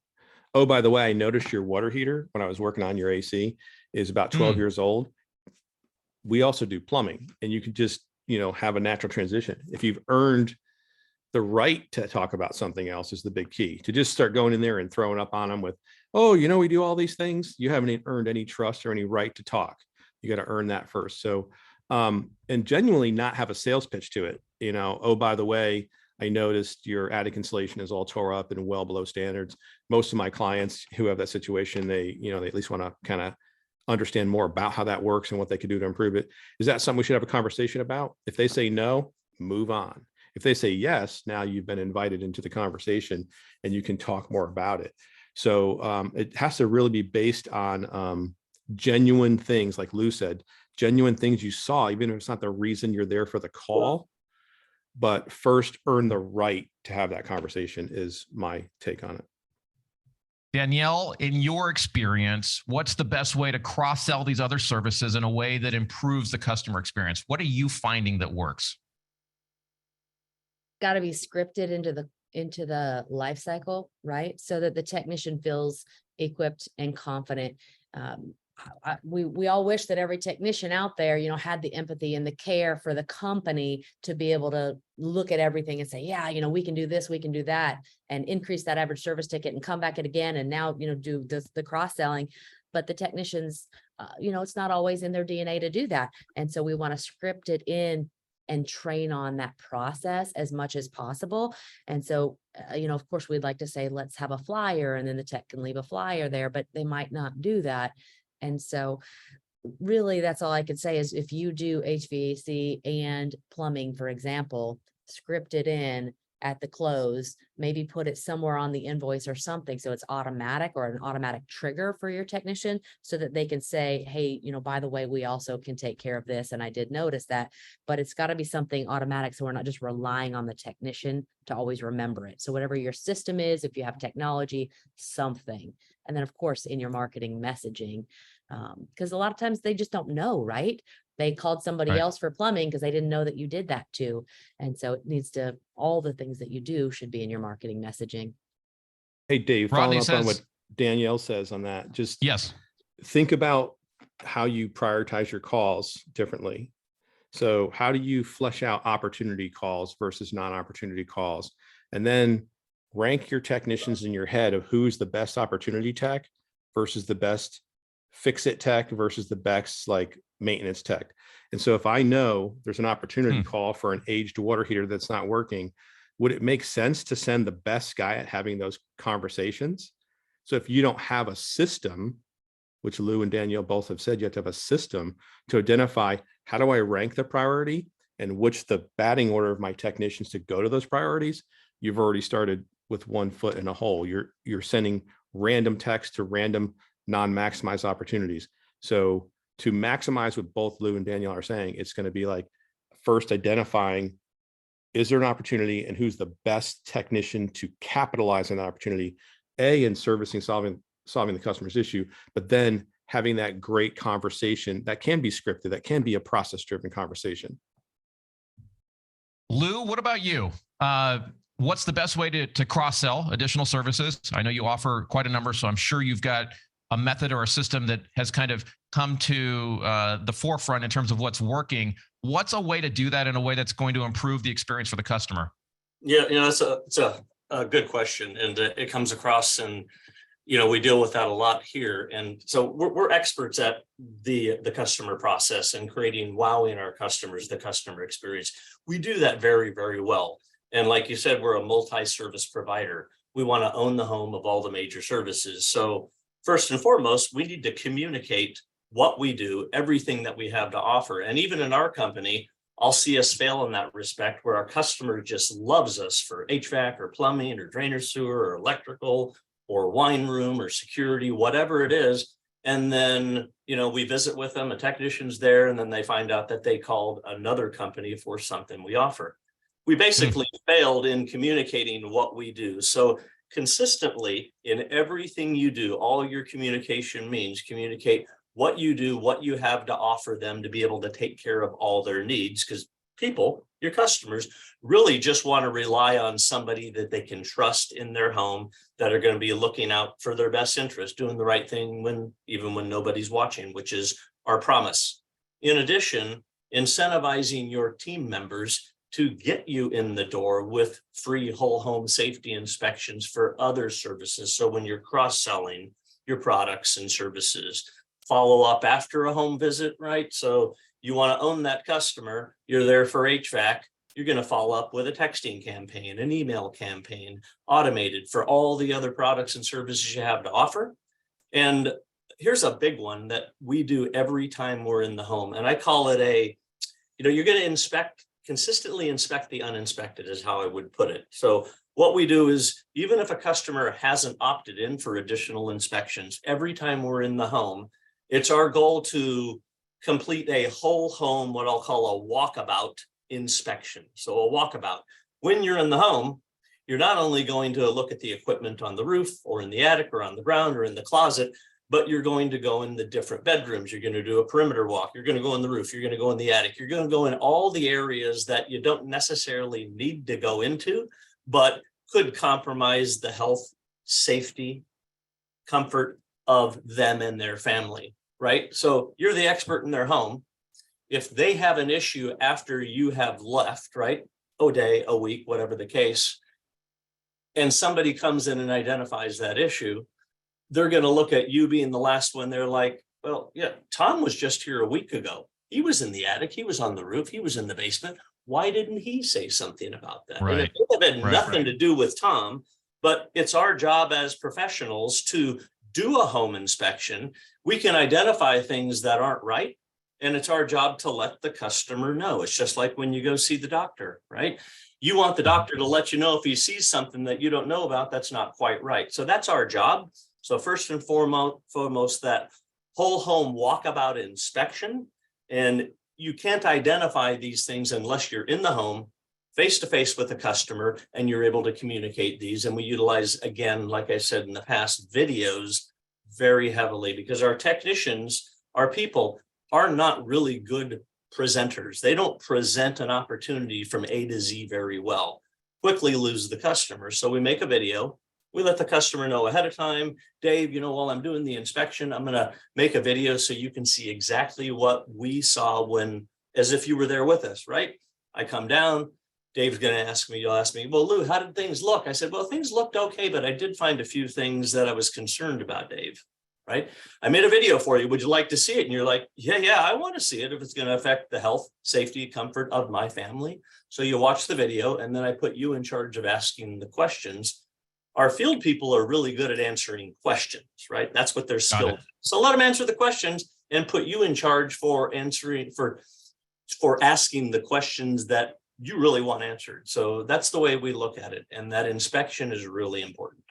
Oh, by the way, I noticed your water heater when I was working on your AC is about 12 years old. We also do plumbing, and you can just, have a natural transition. If you've earned the right to talk about something else is the big key. To just start going in there and throwing up on them with, oh, we do all these things. You haven't earned any trust or any right to talk. You got to earn that first. So, and genuinely not have a sales pitch to it. Oh, by the way, I noticed your attic insulation is all tore up and well below standards. Most of my clients who have that situation, they at least want to kind of understand more about how that works and what they could do to improve it. Is that something we should have a conversation about? If they say no, move on. If they say yes, now you've been invited into the conversation and you can talk more about it. So it has to really be based on genuine things, like Lou said, genuine things you saw, even if it's not the reason you're there for the call. But first, earn the right to have that conversation is my take on it. Danielle, in your experience, what's the best way to cross-sell these other services in a way that improves the customer experience? What are you finding that works? Got to be scripted into the life cycle, right? So that the technician feels equipped and confident. We all wish that every technician out there, had the empathy and the care for the company to be able to look at everything and say, yeah, we can do this, we can do that, and increase that average service ticket and come back at again. And now, do the cross-selling. But the technicians, it's not always in their DNA to do that. And so we want to script it in and train on that process as much as possible. And so, of course, we'd like to say, let's have a flyer, and then the tech can leave a flyer there, but they might not do that. And so really, that's all I can say is, if you do HVAC and plumbing, for example, script it in at the close, maybe put it somewhere on the invoice or something, so it's automatic, or an automatic trigger for your technician, so that they can say, hey, by the way, we also can take care of this. And I did notice that, but it's got to be something automatic, so we're not just relying on the technician to always remember it. So whatever your system is, if you have technology, something. And then, of course, in your marketing messaging, because a lot of times they just don't know, right? They called somebody else for plumbing because they didn't know that you did that too. And so it needs to, all the things that you do should be in your marketing messaging. Hey, Dave, Rodney following up on says- what Danielle says on that, just Yes. think about how you prioritize your calls differently. So how do you flesh out opportunity calls versus non-opportunity calls? And then rank your technicians in your head of who's the best opportunity tech versus the best fix-it tech versus the best like maintenance tech. And so if I know there's an opportunity call for an aged water heater that's not working, would it make sense to send the best guy at having those conversations? So if you don't have a system, which Lou and Danielle both have said, you have to have a system to identify, how do I rank the priority and which the batting order of my technicians to go to those priorities? You've already started with one foot in a hole. You're sending random text to random non-maximized opportunities. So to maximize what both Lou and Danielle are saying, it's going to be like first identifying, is there an opportunity and who's the best technician to capitalize on that opportunity, in servicing, solving the customer's issue, but then having that great conversation that can be scripted, that can be a process-driven conversation. Lou, what about you? What's the best way to cross-sell additional services? I know you offer quite a number, so I'm sure you've got a method or a system that has kind of come to the forefront in terms of what's working. What's a way to do that in a way that's going to improve the experience for the customer? Yeah, it's a good question, and it comes across, and we deal with that a lot here. And so we're experts at the customer process and creating wowing our customers, the customer experience. We do that very, very well. And like you said, we're a multi-service provider. We want to own the home of all the major services. So first and foremost, we need to communicate what we do, everything that we have to offer. And even in our company, I'll see us fail in that respect where our customer just loves us for HVAC or plumbing or drainage sewer or electrical or wine room or security, whatever it is. And then, we visit with them, a technician's there, and then they find out that they called another company for something we offer. We basically failed in communicating what we do. So consistently in everything you do, all your communication means communicate what you do, what you have to offer them to be able to take care of all their needs, because people, your customers, really just want to rely on somebody that they can trust in their home, that are going to be looking out for their best interest, doing the right thing even when nobody's watching, which is our promise. In addition, incentivizing your team members to get you in the door with free whole home safety inspections for other services. So when you're cross-selling your products and services, follow up after a home visit, right? So you want to own that customer, you're there for HVAC, you're going to follow up with a texting campaign, an email campaign, automated for all the other products and services you have to offer. And here's a big one that we do every time we're in the home. And I call it you're going to consistently inspect the uninspected is how I would put it. So what we do is, even if a customer hasn't opted in for additional inspections, every time we're in the home, it's our goal to complete a whole home, what I'll call a walkabout inspection. So a walkabout, when you're in the home, you're not only going to look at the equipment on the roof or in the attic or on the ground or in the closet, but you're going to go in the different bedrooms. You're going to do a perimeter walk. You're going to go in the roof. You're going to go in the attic. You're going to go in all the areas that you don't necessarily need to go into, but could compromise the health, safety, comfort of them and their family, right? So you're the expert in their home. If they have an issue after you have left, right? A day, a week, whatever the case, and somebody comes in and identifies that issue, they're going to look at you being the last one. They're like, well, yeah, Tom was just here a week ago. He was in the attic. He was on the roof. He was in the basement. Why didn't he say something about that? Right. And it would have had nothing to do with Tom, but it's our job as professionals to do a home inspection. We can identify things that aren't right, and it's our job to let the customer know. It's just like when you go see the doctor, right? You want the doctor to let you know if he sees something that you don't know about that's not quite right. So that's our job. So first and foremost, that whole home walkabout inspection. And you can't identify these things unless you're in the home, face-to-face with the customer, and you're able to communicate these. And we utilize, again, like I said in the past, videos very heavily, because our technicians, our people, are not really good presenters. They don't present an opportunity from A to Z very well, quickly lose the customer. So we make a video. We let the customer know ahead of time, Dave, while I'm doing the inspection, I'm going to make a video so you can see exactly what we saw as if you were there with us, right? I come down, Dave's going to you'll ask me, well, Lou, how did things look? I said, well, things looked okay, but I did find a few things that I was concerned about, Dave, right? I made a video for you. Would you like to see it? And you're like, yeah, I want to see it if it's going to affect the health, safety, comfort of my family. So you watch the video, and then I put you in charge of asking the questions. Our field people are really good at answering questions, right? That's what they're skilled at. So let them answer the questions and put you in charge for answering, for asking the questions that you really want answered. So that's the way we look at it. And that inspection is really important.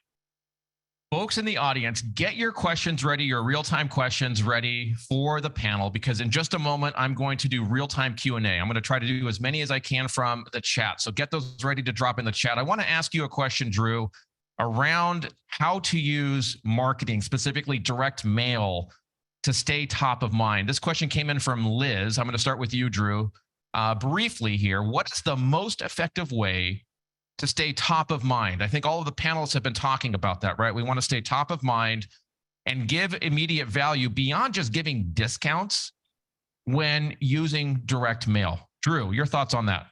Folks in the audience, get your questions ready, your real-time questions ready for the panel, because in just a moment, I'm going to do real-time Q&A. I'm going to try to do as many as I can from the chat. So get those ready to drop in the chat. I want to ask you a question, Drew, around how to use marketing, specifically direct mail, to stay top of mind. This question came in from Liz. I'm going to start with you, Drew. Briefly here, what is the most effective way to stay top of mind? I think all of the panelists have been talking about that, right? We want to stay top of mind. and give immediate value beyond just giving discounts when using direct mail. Drew, your thoughts on that?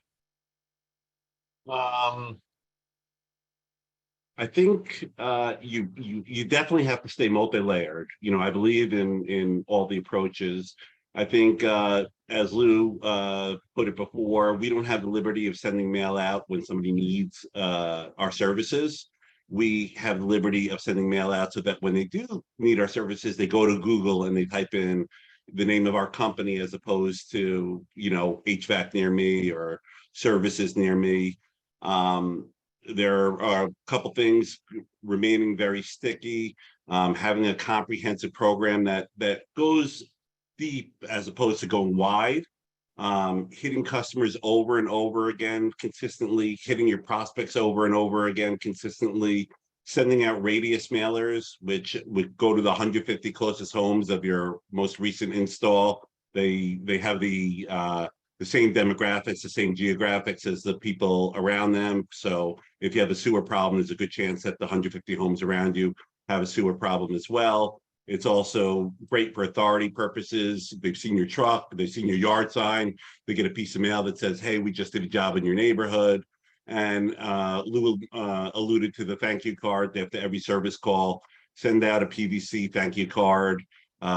I think you definitely have to stay multi-layered. You know, I believe in all the approaches. I think as Lou put it before, we don't have the liberty of sending mail out when somebody needs our services. We have the liberty of sending mail out so that when they do need our services, they go to Google and they type in the name of our company as opposed to, you know, HVAC near me or services near me. There are a couple things remaining very sticky. Having a comprehensive program that goes deep as opposed to going wide. Hitting customers over and over again consistently, hitting your prospects over and over again consistently, sending out radius mailers, which would go to the 150 closest homes of your most recent install. They have the same demographics, the same geographics as the people around them. So if you have a sewer problem, there's a good chance that the 150 homes around you have a sewer problem as well. It's also great for authority purposes. They've seen your truck, they've seen your yard sign, they get a piece of mail that says, hey, we just did a job in your neighborhood. And Lou alluded to the thank you card after every service call. Send out a PVC thank you card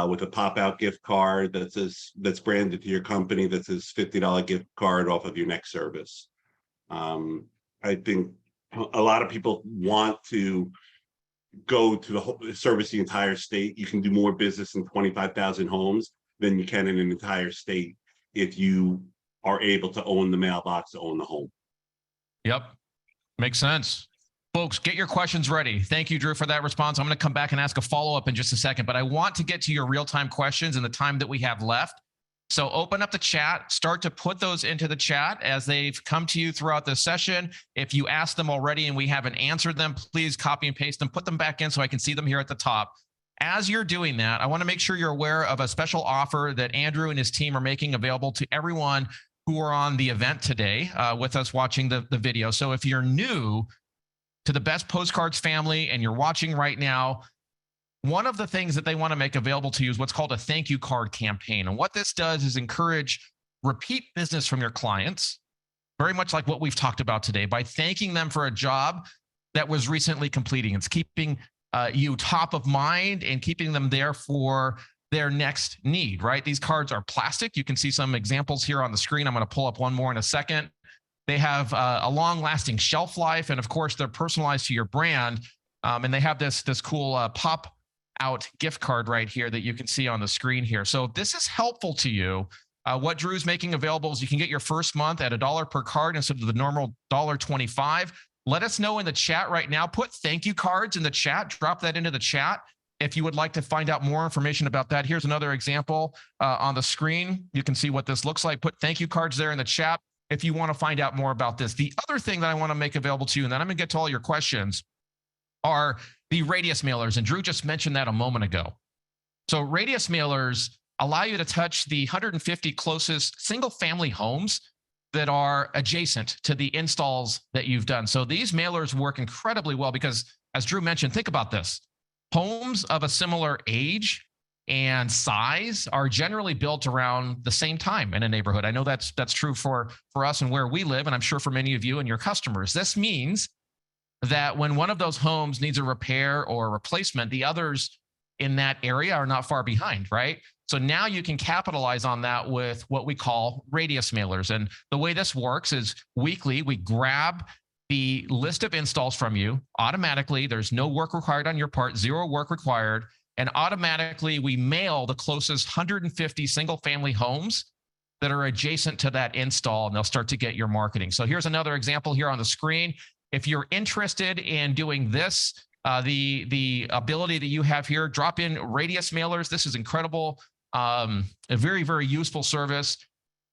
with a pop-out gift card that's branded to your company that says $50 gift card off of your next service. I think a lot of people want to go to the whole service the entire state. You can do more business in 25,000 homes than you can in an entire state if you are able to own the mailbox, to own the home. Yep. Makes sense. Folks, get your questions ready. Thank you, Drew, for that response. I'm going to come back and ask a follow-up in just a second, but I want to get to your real-time questions in the time that we have left. So open up the chat, start to put those into the chat as they've come to you throughout the session. If you asked them already and we haven't answered them, please copy and paste them, put them back in so I can see them here at the top. As you're doing that, I want to make sure you're aware of a special offer that Andrew and his team are making available to everyone who are on the event today with us watching the video. So if you're new to the Best Postcards family and you're watching right now, one of the things that they want to make available to you is what's called a thank you card campaign. And what this does is encourage repeat business from your clients, very much like what we've talked about today, by thanking them for a job that was recently completing. It's keeping you top of mind and keeping them there for their next need, right? These cards are plastic. You can see some examples here on the screen. I'm going to pull up one more in a second. They have a long-lasting shelf life, and of course, they're personalized to your brand. And they have this cool pop-out gift card right here that you can see on the screen here. So if this is helpful to you, what Drew's making available is you can get your first month at $1 per card instead of the normal $1.25. Let us know in the chat right now. Put thank you cards in the chat. Drop that into the chat if you would like to find out more information about that. Here's another example on the screen. You can see what this looks like. Put thank you cards there in the chat if you want to find out more about this. The other thing that I want to make available to you, and then I'm going to get to all your questions, are the radius mailers. And Drew just mentioned that a moment ago. So radius mailers allow you to touch the 150 closest single family homes that are adjacent to the installs that you've done. So these mailers work incredibly well because, as Drew mentioned, think about this. Homes of a similar age and size are generally built around the same time in a neighborhood. I know that's true for us and where we live, and I'm sure for many of you and your customers. This means that when one of those homes needs a repair or a replacement, the others in that area are not far behind, right? So now you can capitalize on that with what we call radius mailers. And the way this works is weekly, we grab the list of installs from you automatically. There's no work required on your part, zero work required. And automatically we mail the closest 150 single family homes that are adjacent to that install, and they'll start to get your marketing. So here's another example here on the screen. If you're interested in doing this, the ability that you have here, drop in radius mailers. This is incredible. A very, very useful service.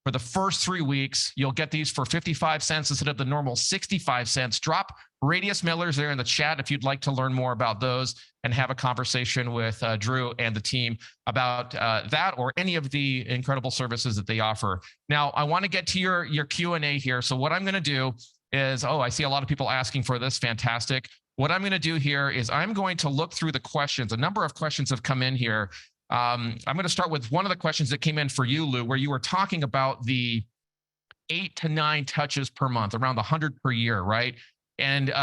For the first 3 weeks, you'll get these for 55 cents instead of the normal 65 cents. Drop radius mailers there in the chat if you'd like to learn more about those and have a conversation with Drew and the team about that or any of the incredible services that they offer. Now, I want to get to your Q&A here. So what I'm going to do is, I see a lot of people asking for this. Fantastic. what I'm going to do here is I'm going to look through the questions. A number of questions have come in here. I'm going to start with one of the questions that came in for you, Lou, where you were talking about the 8 to 9 touches per month, around 100 per year, right? And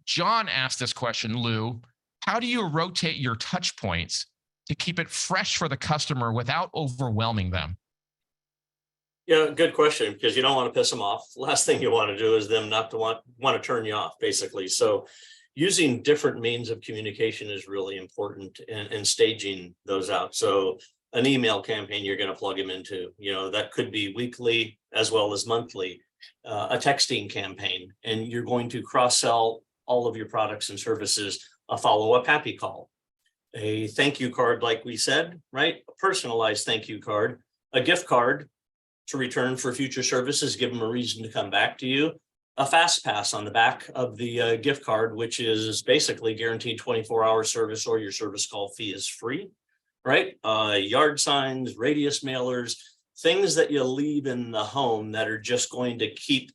John asked this question, Lou, how do you rotate your touch points to keep it fresh for the customer without overwhelming them? Yeah, good question, because you don't want to piss them off. Last thing you want to do is them not to want to turn you off, basically. So using different means of communication is really important, and staging those out. So an email campaign you're going to plug them into, that could be weekly as well as monthly, a texting campaign, and you're going to cross-sell all of your products and services, a follow-up happy call, a thank you card, like we said, right? A personalized thank you card, a gift card to return for future services, give them a reason to come back to you, a fast pass on the back of the gift card, which is basically guaranteed 24-hour service, or your service call fee is free, right? Yard signs, radius mailers, things that you leave in the home that are just going to keep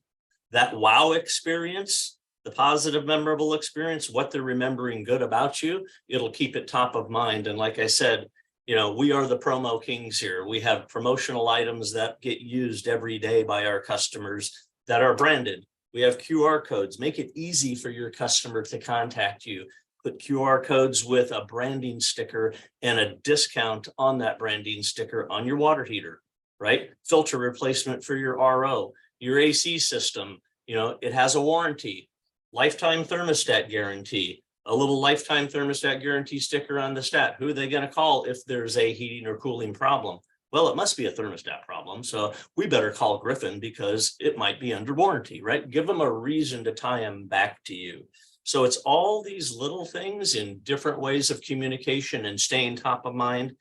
that wow experience, the positive, memorable experience, what they're remembering good about you. It'll keep it top of mind. And like I said, we are the promo kings here. We have promotional items that get used every day by our customers that are branded. We have QR codes. Make it easy for your customer to contact you. Put QR codes with a branding sticker and a discount on that branding sticker on your water heater, right? Filter replacement for your RO, your AC system. It has a warranty, lifetime thermostat guarantee, a little lifetime thermostat guarantee sticker on the stat. Who are they going to call if there's a heating or cooling problem? Well, it must be a thermostat problem. So we better call Griffin because it might be under warranty, right? Give them a reason to tie them back to you. So it's all these little things in different ways of communication and staying top of mind.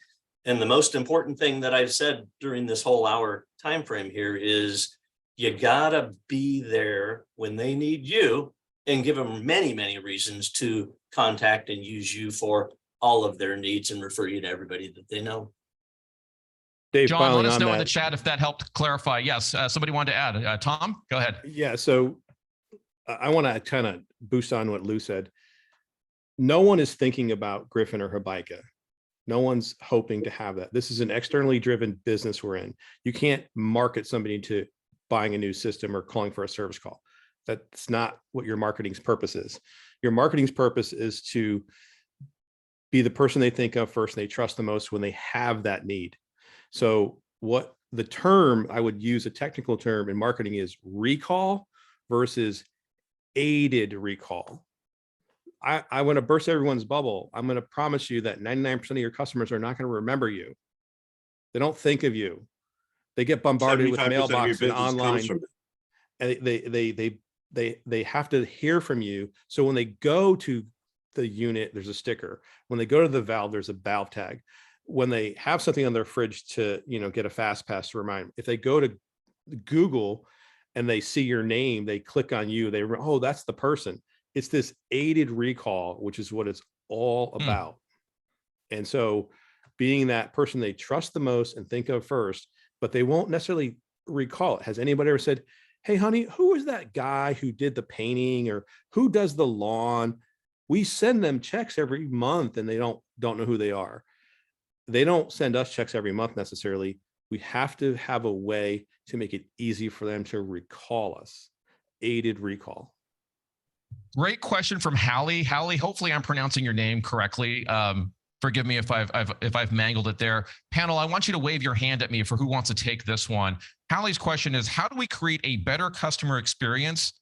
And the most important thing that I've said during this whole hour time frame here is you gotta be there when they need you, and give them many, many reasons to contact and use you for all of their needs, and refer you to everybody that they know. Dave, John, let piling us on know in the that. chat if that helped clarify. Yes, somebody wanted to add. Tom, go ahead. Yeah, so I want to kind of boost on what Lou said. No one is thinking about Griffin or Habica. No one's hoping to have that. This is an externally driven business we're in. You can't market somebody to buying a new system or calling for a service call. That's not what your marketing's purpose is. Your marketing's purpose is to be the person they think of first and they trust the most when they have that need. So what the term, I would use a technical term in marketing, is recall versus aided recall. I want to burst everyone's bubble. I'm going to promise you that 99% of your customers are not going to remember you. They don't think of you. They get bombarded with 75% of your mailbox and business comes online. from And they have to hear from you. So when they go to the unit, there's a sticker. When they go to the valve, there's a valve tag. When they have something on their fridge to, get a fast pass to remind them. If they go to Google and they see your name, they click on you, oh, that's the person. It's this aided recall, which is what it's all about. And so being that person they trust the most and think of first, but they won't necessarily recall it. Has anybody ever said, hey, honey, who is that guy who did the painting, or who does the lawn? We send them checks every month and they don't know who they are. They don't send us checks every month necessarily. We have to have a way to make it easy for them to recall us. Aided recall. Great question from Hallie. Hallie, hopefully I'm pronouncing your name correctly. Forgive me if I've mangled it there. Panel, I want you to wave your hand at me for who wants to take this one. Hallie's question is, how do we create a better customer experience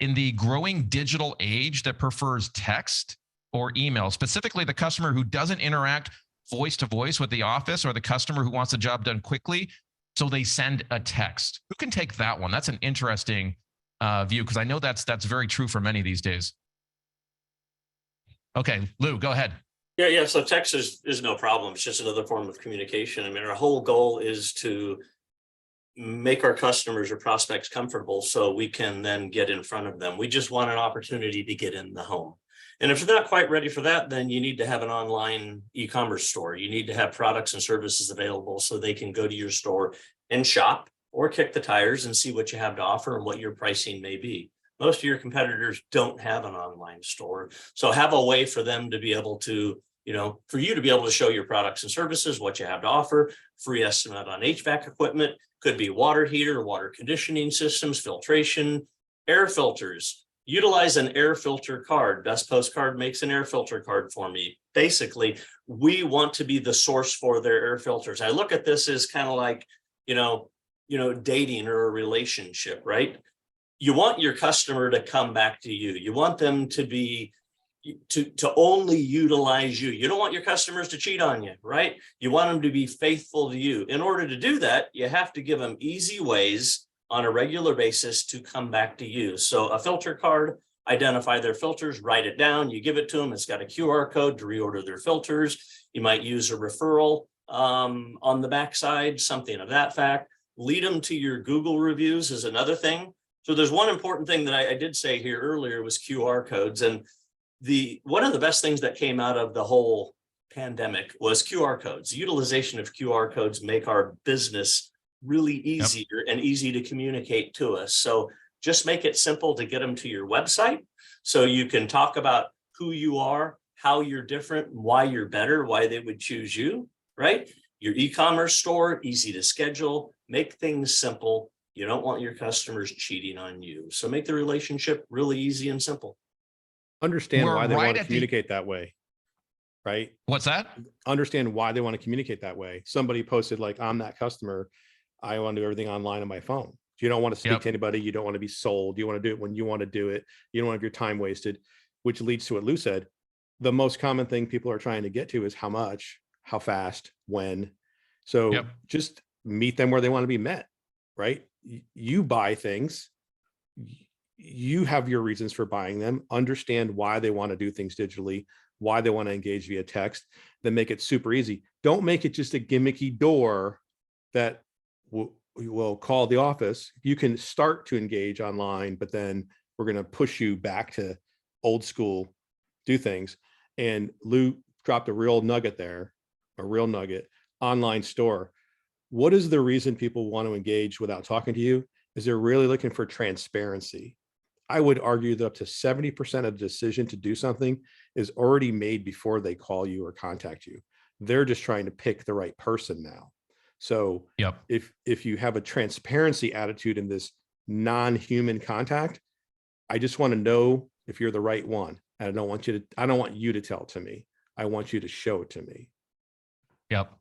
in the growing digital age that prefers text or email, specifically the customer who doesn't interact voice to voice with the office, or the customer who wants the job done quickly, so they send a text? Who can take that one? That's an interesting view, because I know that's very true for many these days. Okay, Lou, go ahead. Yeah. So text is no problem. It's just another form of communication. I mean, our whole goal is to make our customers or prospects comfortable so we can then get in front of them. We just want an opportunity to get in the home. And if they're not quite ready for that, then you need to have an online e-commerce store. You need to have products and services available so they can go to your store and shop or kick the tires and see what you have to offer and what your pricing may be. Most of your competitors don't have an online store. So have a way for them to be able to, for you to be able to show your products and services, what you have to offer, free estimate on HVAC equipment, could be water heater, water conditioning systems, filtration, air filters. Utilize an air filter card. Best Postcard makes an air filter card for me. Basically, we want to be the source for their air filters. I look at this as kind of like, dating or a relationship, right? You want your customer to come back to you. You want them to be to only utilize you. You don't want your customers to cheat on you, right? You want them to be faithful to you. In order to do that, you have to give them easy ways on a regular basis to come back to you. So a filter card, identify their filters, write it down, you give it to them. It's got a QR code to reorder their filters. You might use a referral on the backside, something of that fact. Lead them to your Google reviews is another thing. So there's one important thing that I did say here earlier was QR codes. And one of the best things that came out of the whole pandemic was QR codes. The utilization of QR codes make our business really easier and easy to communicate to us. So just make it simple to get them to your website so you can talk about who you are, how you're different, why you're better, why they would choose you, right? Your e-commerce store, easy to schedule, make things simple. You don't want your customers cheating on you. So make the relationship really easy and simple. Understand We're why they right want to at the- communicate that way, right? What's that? Understand why they want to communicate that way. Somebody posted like, I'm that customer. I want to do everything online on my phone. You don't want to speak Yep. to anybody. You don't want to be sold. You want to do it when you want to do it. You don't want to have your time wasted, which leads to what Lou said. The most common thing people are trying to get to is how much, how fast, when. So Yep. just meet them where they want to be met, right? You buy things. You have your reasons for buying them. Understand why they want to do things digitally, why they want to engage via text, then make it super easy. Don't make it just a gimmicky door that will call the office. You can start to engage online, but then we're going to push you back to old school, do things. And Lou dropped a real nugget there, a real nugget. Online store. What is the reason people want to engage without talking to you? Is they're really looking for transparency. I would argue that up to 70% of the decision to do something is already made before they call you or contact you. They're just trying to pick the right person now. So Yep. if you have a transparency attitude in this non-human contact, I just want to know if you're the right one. I don't want you to tell it to me. I want you to show it to me. Yep.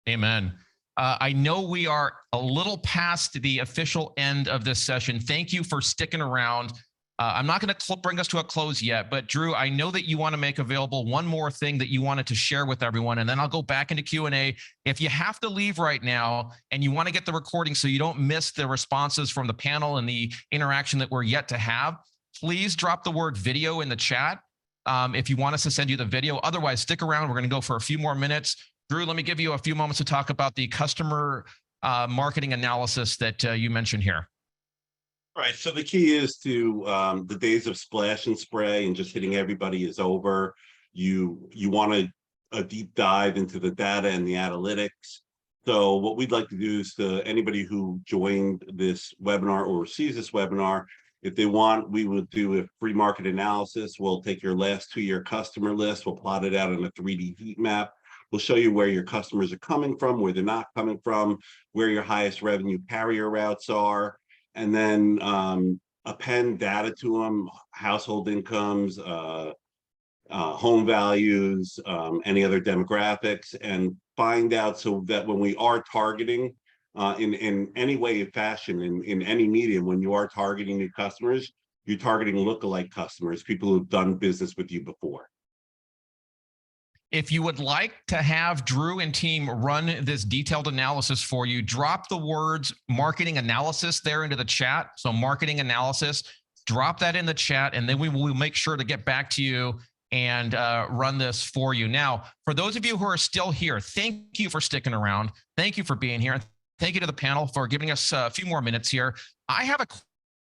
Amen. I know we are a little past the official end of this session. Thank you for sticking around. I'm not going to bring us to a close yet, but Drew, I know that you want to make available one more thing that you wanted to share with everyone, and then I'll go back into Q&A. If you have to leave right now and you want to get the recording so you don't miss the responses from the panel and the interaction that we're yet to have, please drop the word video in the chat if you want us to send you the video. Otherwise, stick around. We're going to go for a few more minutes. Drew, let me give you a few moments to talk about the customer marketing analysis that you mentioned here. All right, so the key is to the days of splash and spray and just hitting everybody is over. You want a deep dive into the data and the analytics. So what we'd like to do is to anybody who joined this webinar or sees this webinar, if they want, we would do a free market analysis. We'll take your last 2-year customer list. We'll plot it out on a 3D heat map. We'll show you where your customers are coming from, where they're not coming from, where your highest revenue carrier routes are, and then append data to them, household incomes, home values, any other demographics, and find out so that when we are targeting in any way or fashion, in any medium, when you are targeting new customers, you're targeting lookalike customers, people who've done business with you before. If you would like to have Drew and team run this detailed analysis for you, drop the words marketing analysis there into the chat. So marketing analysis, drop that in the chat, and then we will make sure to get back to you and run this for you. Now, for those of you who are still here, thank you for sticking around. Thank you for being here. Thank you to the panel for giving us a few more minutes here. I have a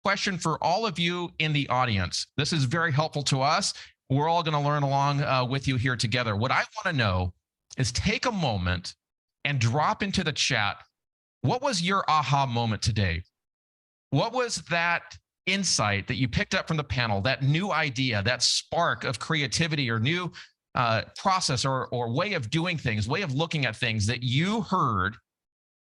question for all of you in the audience. This is very helpful to us. We're all going to learn along with you here together. What I want to know is take a moment and drop into the chat. What was your aha moment today? What was that insight that you picked up from the panel, that new idea, that spark of creativity or new process or way of doing things, way of looking at things that you heard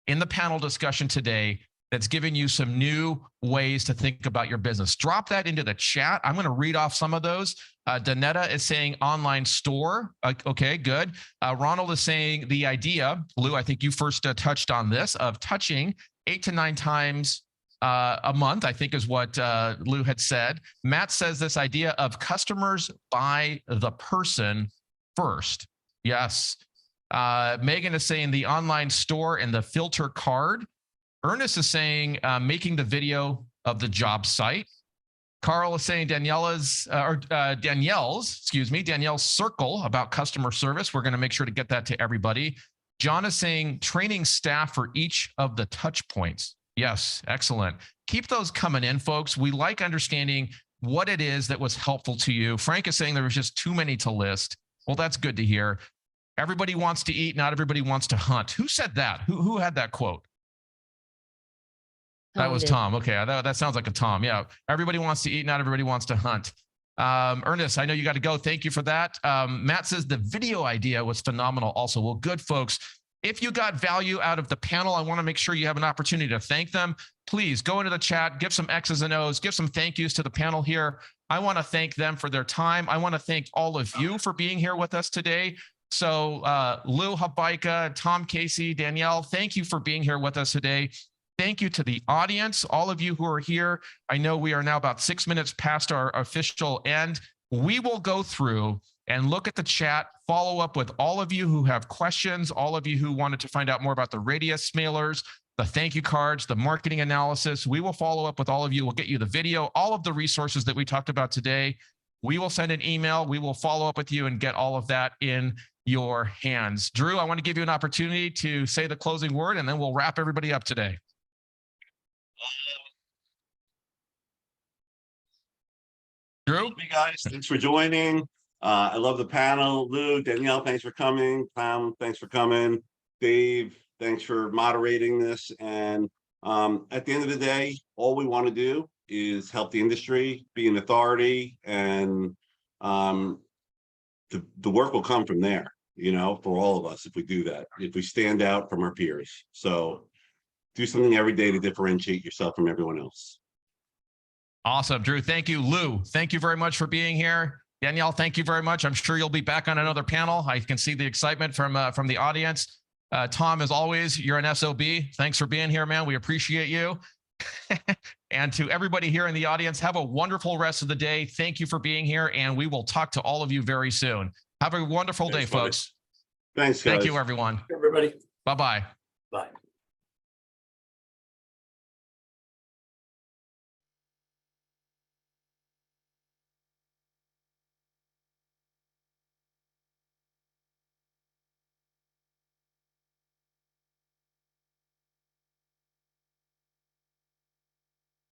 in the panel discussion today that's given you some new ways to think about your business. Drop that into the chat. I'm going to read off some of those. Danetta is saying online store. Okay, good. Ronald is saying the idea, Lou, I think you first touched on this, of touching 8 to 9 times a month, I think is what Lou had said. Matt says this idea of customers buy the person first. Yes. Megan is saying the online store and the filter card. Ernest is saying making the video of the job site. Carl is saying Danielle's circle about customer service. We're going to make sure to get that to everybody. John is saying training staff for each of the touch points. Yes, excellent. Keep those coming in, folks. We like understanding what it is that was helpful to you. Frank is saying there was just too many to list. Well, that's good to hear. Everybody wants to eat, not everybody wants to hunt. Who said that? Who had that quote? That was did. Tom. Okay, that sounds like a Tom. Yeah, everybody wants to eat, not everybody wants to hunt. Ernest, I know you got to go. Thank you for that. Matt says the video idea was phenomenal also. Well, good, folks. If you got value out of the panel, I want to make sure you have an opportunity to thank them. Please go into the chat, give some X's and O's, give some thank yous to the panel here. I want to thank them for their time. I want to thank all of you for being here with us today. So Lou Habaika, Tom Casey, Danielle, thank you for being here with us today. Thank you to the audience, all of you who are here. I know we are now about 6 minutes past our official end. We will go through and look at the chat, follow up with all of you who have questions, all of you who wanted to find out more about the Radius mailers, the thank you cards, the marketing analysis. We will follow up with all of you. We'll get you the video, all of the resources that we talked about today. We will send an email. We will follow up with you and get all of that in your hands. Drew, I want to give you an opportunity to say the closing word, and then we'll wrap everybody up today. Drew? Hey guys, thanks for joining. I love the panel. Lou, Danielle, thanks for coming. Tom, thanks for coming. Dave, thanks for moderating this. And at the end of the day, all we want to do is help the industry, be an authority, and the work will come from there, you know, for all of us if we do that, if we stand out from our peers. So do something every day to differentiate yourself from everyone else. Awesome, Drew. Thank you. Lou, thank you very much for being here. Danielle, thank you very much. I'm sure you'll be back on another panel. I can see the excitement from the audience. Tom, as always, you're an SOB. Thanks for being here, man. We appreciate you. And to everybody here in the audience, have a wonderful rest of the day. Thank you for being here, and we will talk to all of you very soon. Have a wonderful day, Thanks, buddy. folks. Thanks, guys. Thank you, everyone. Everybody, Bye-bye. bye.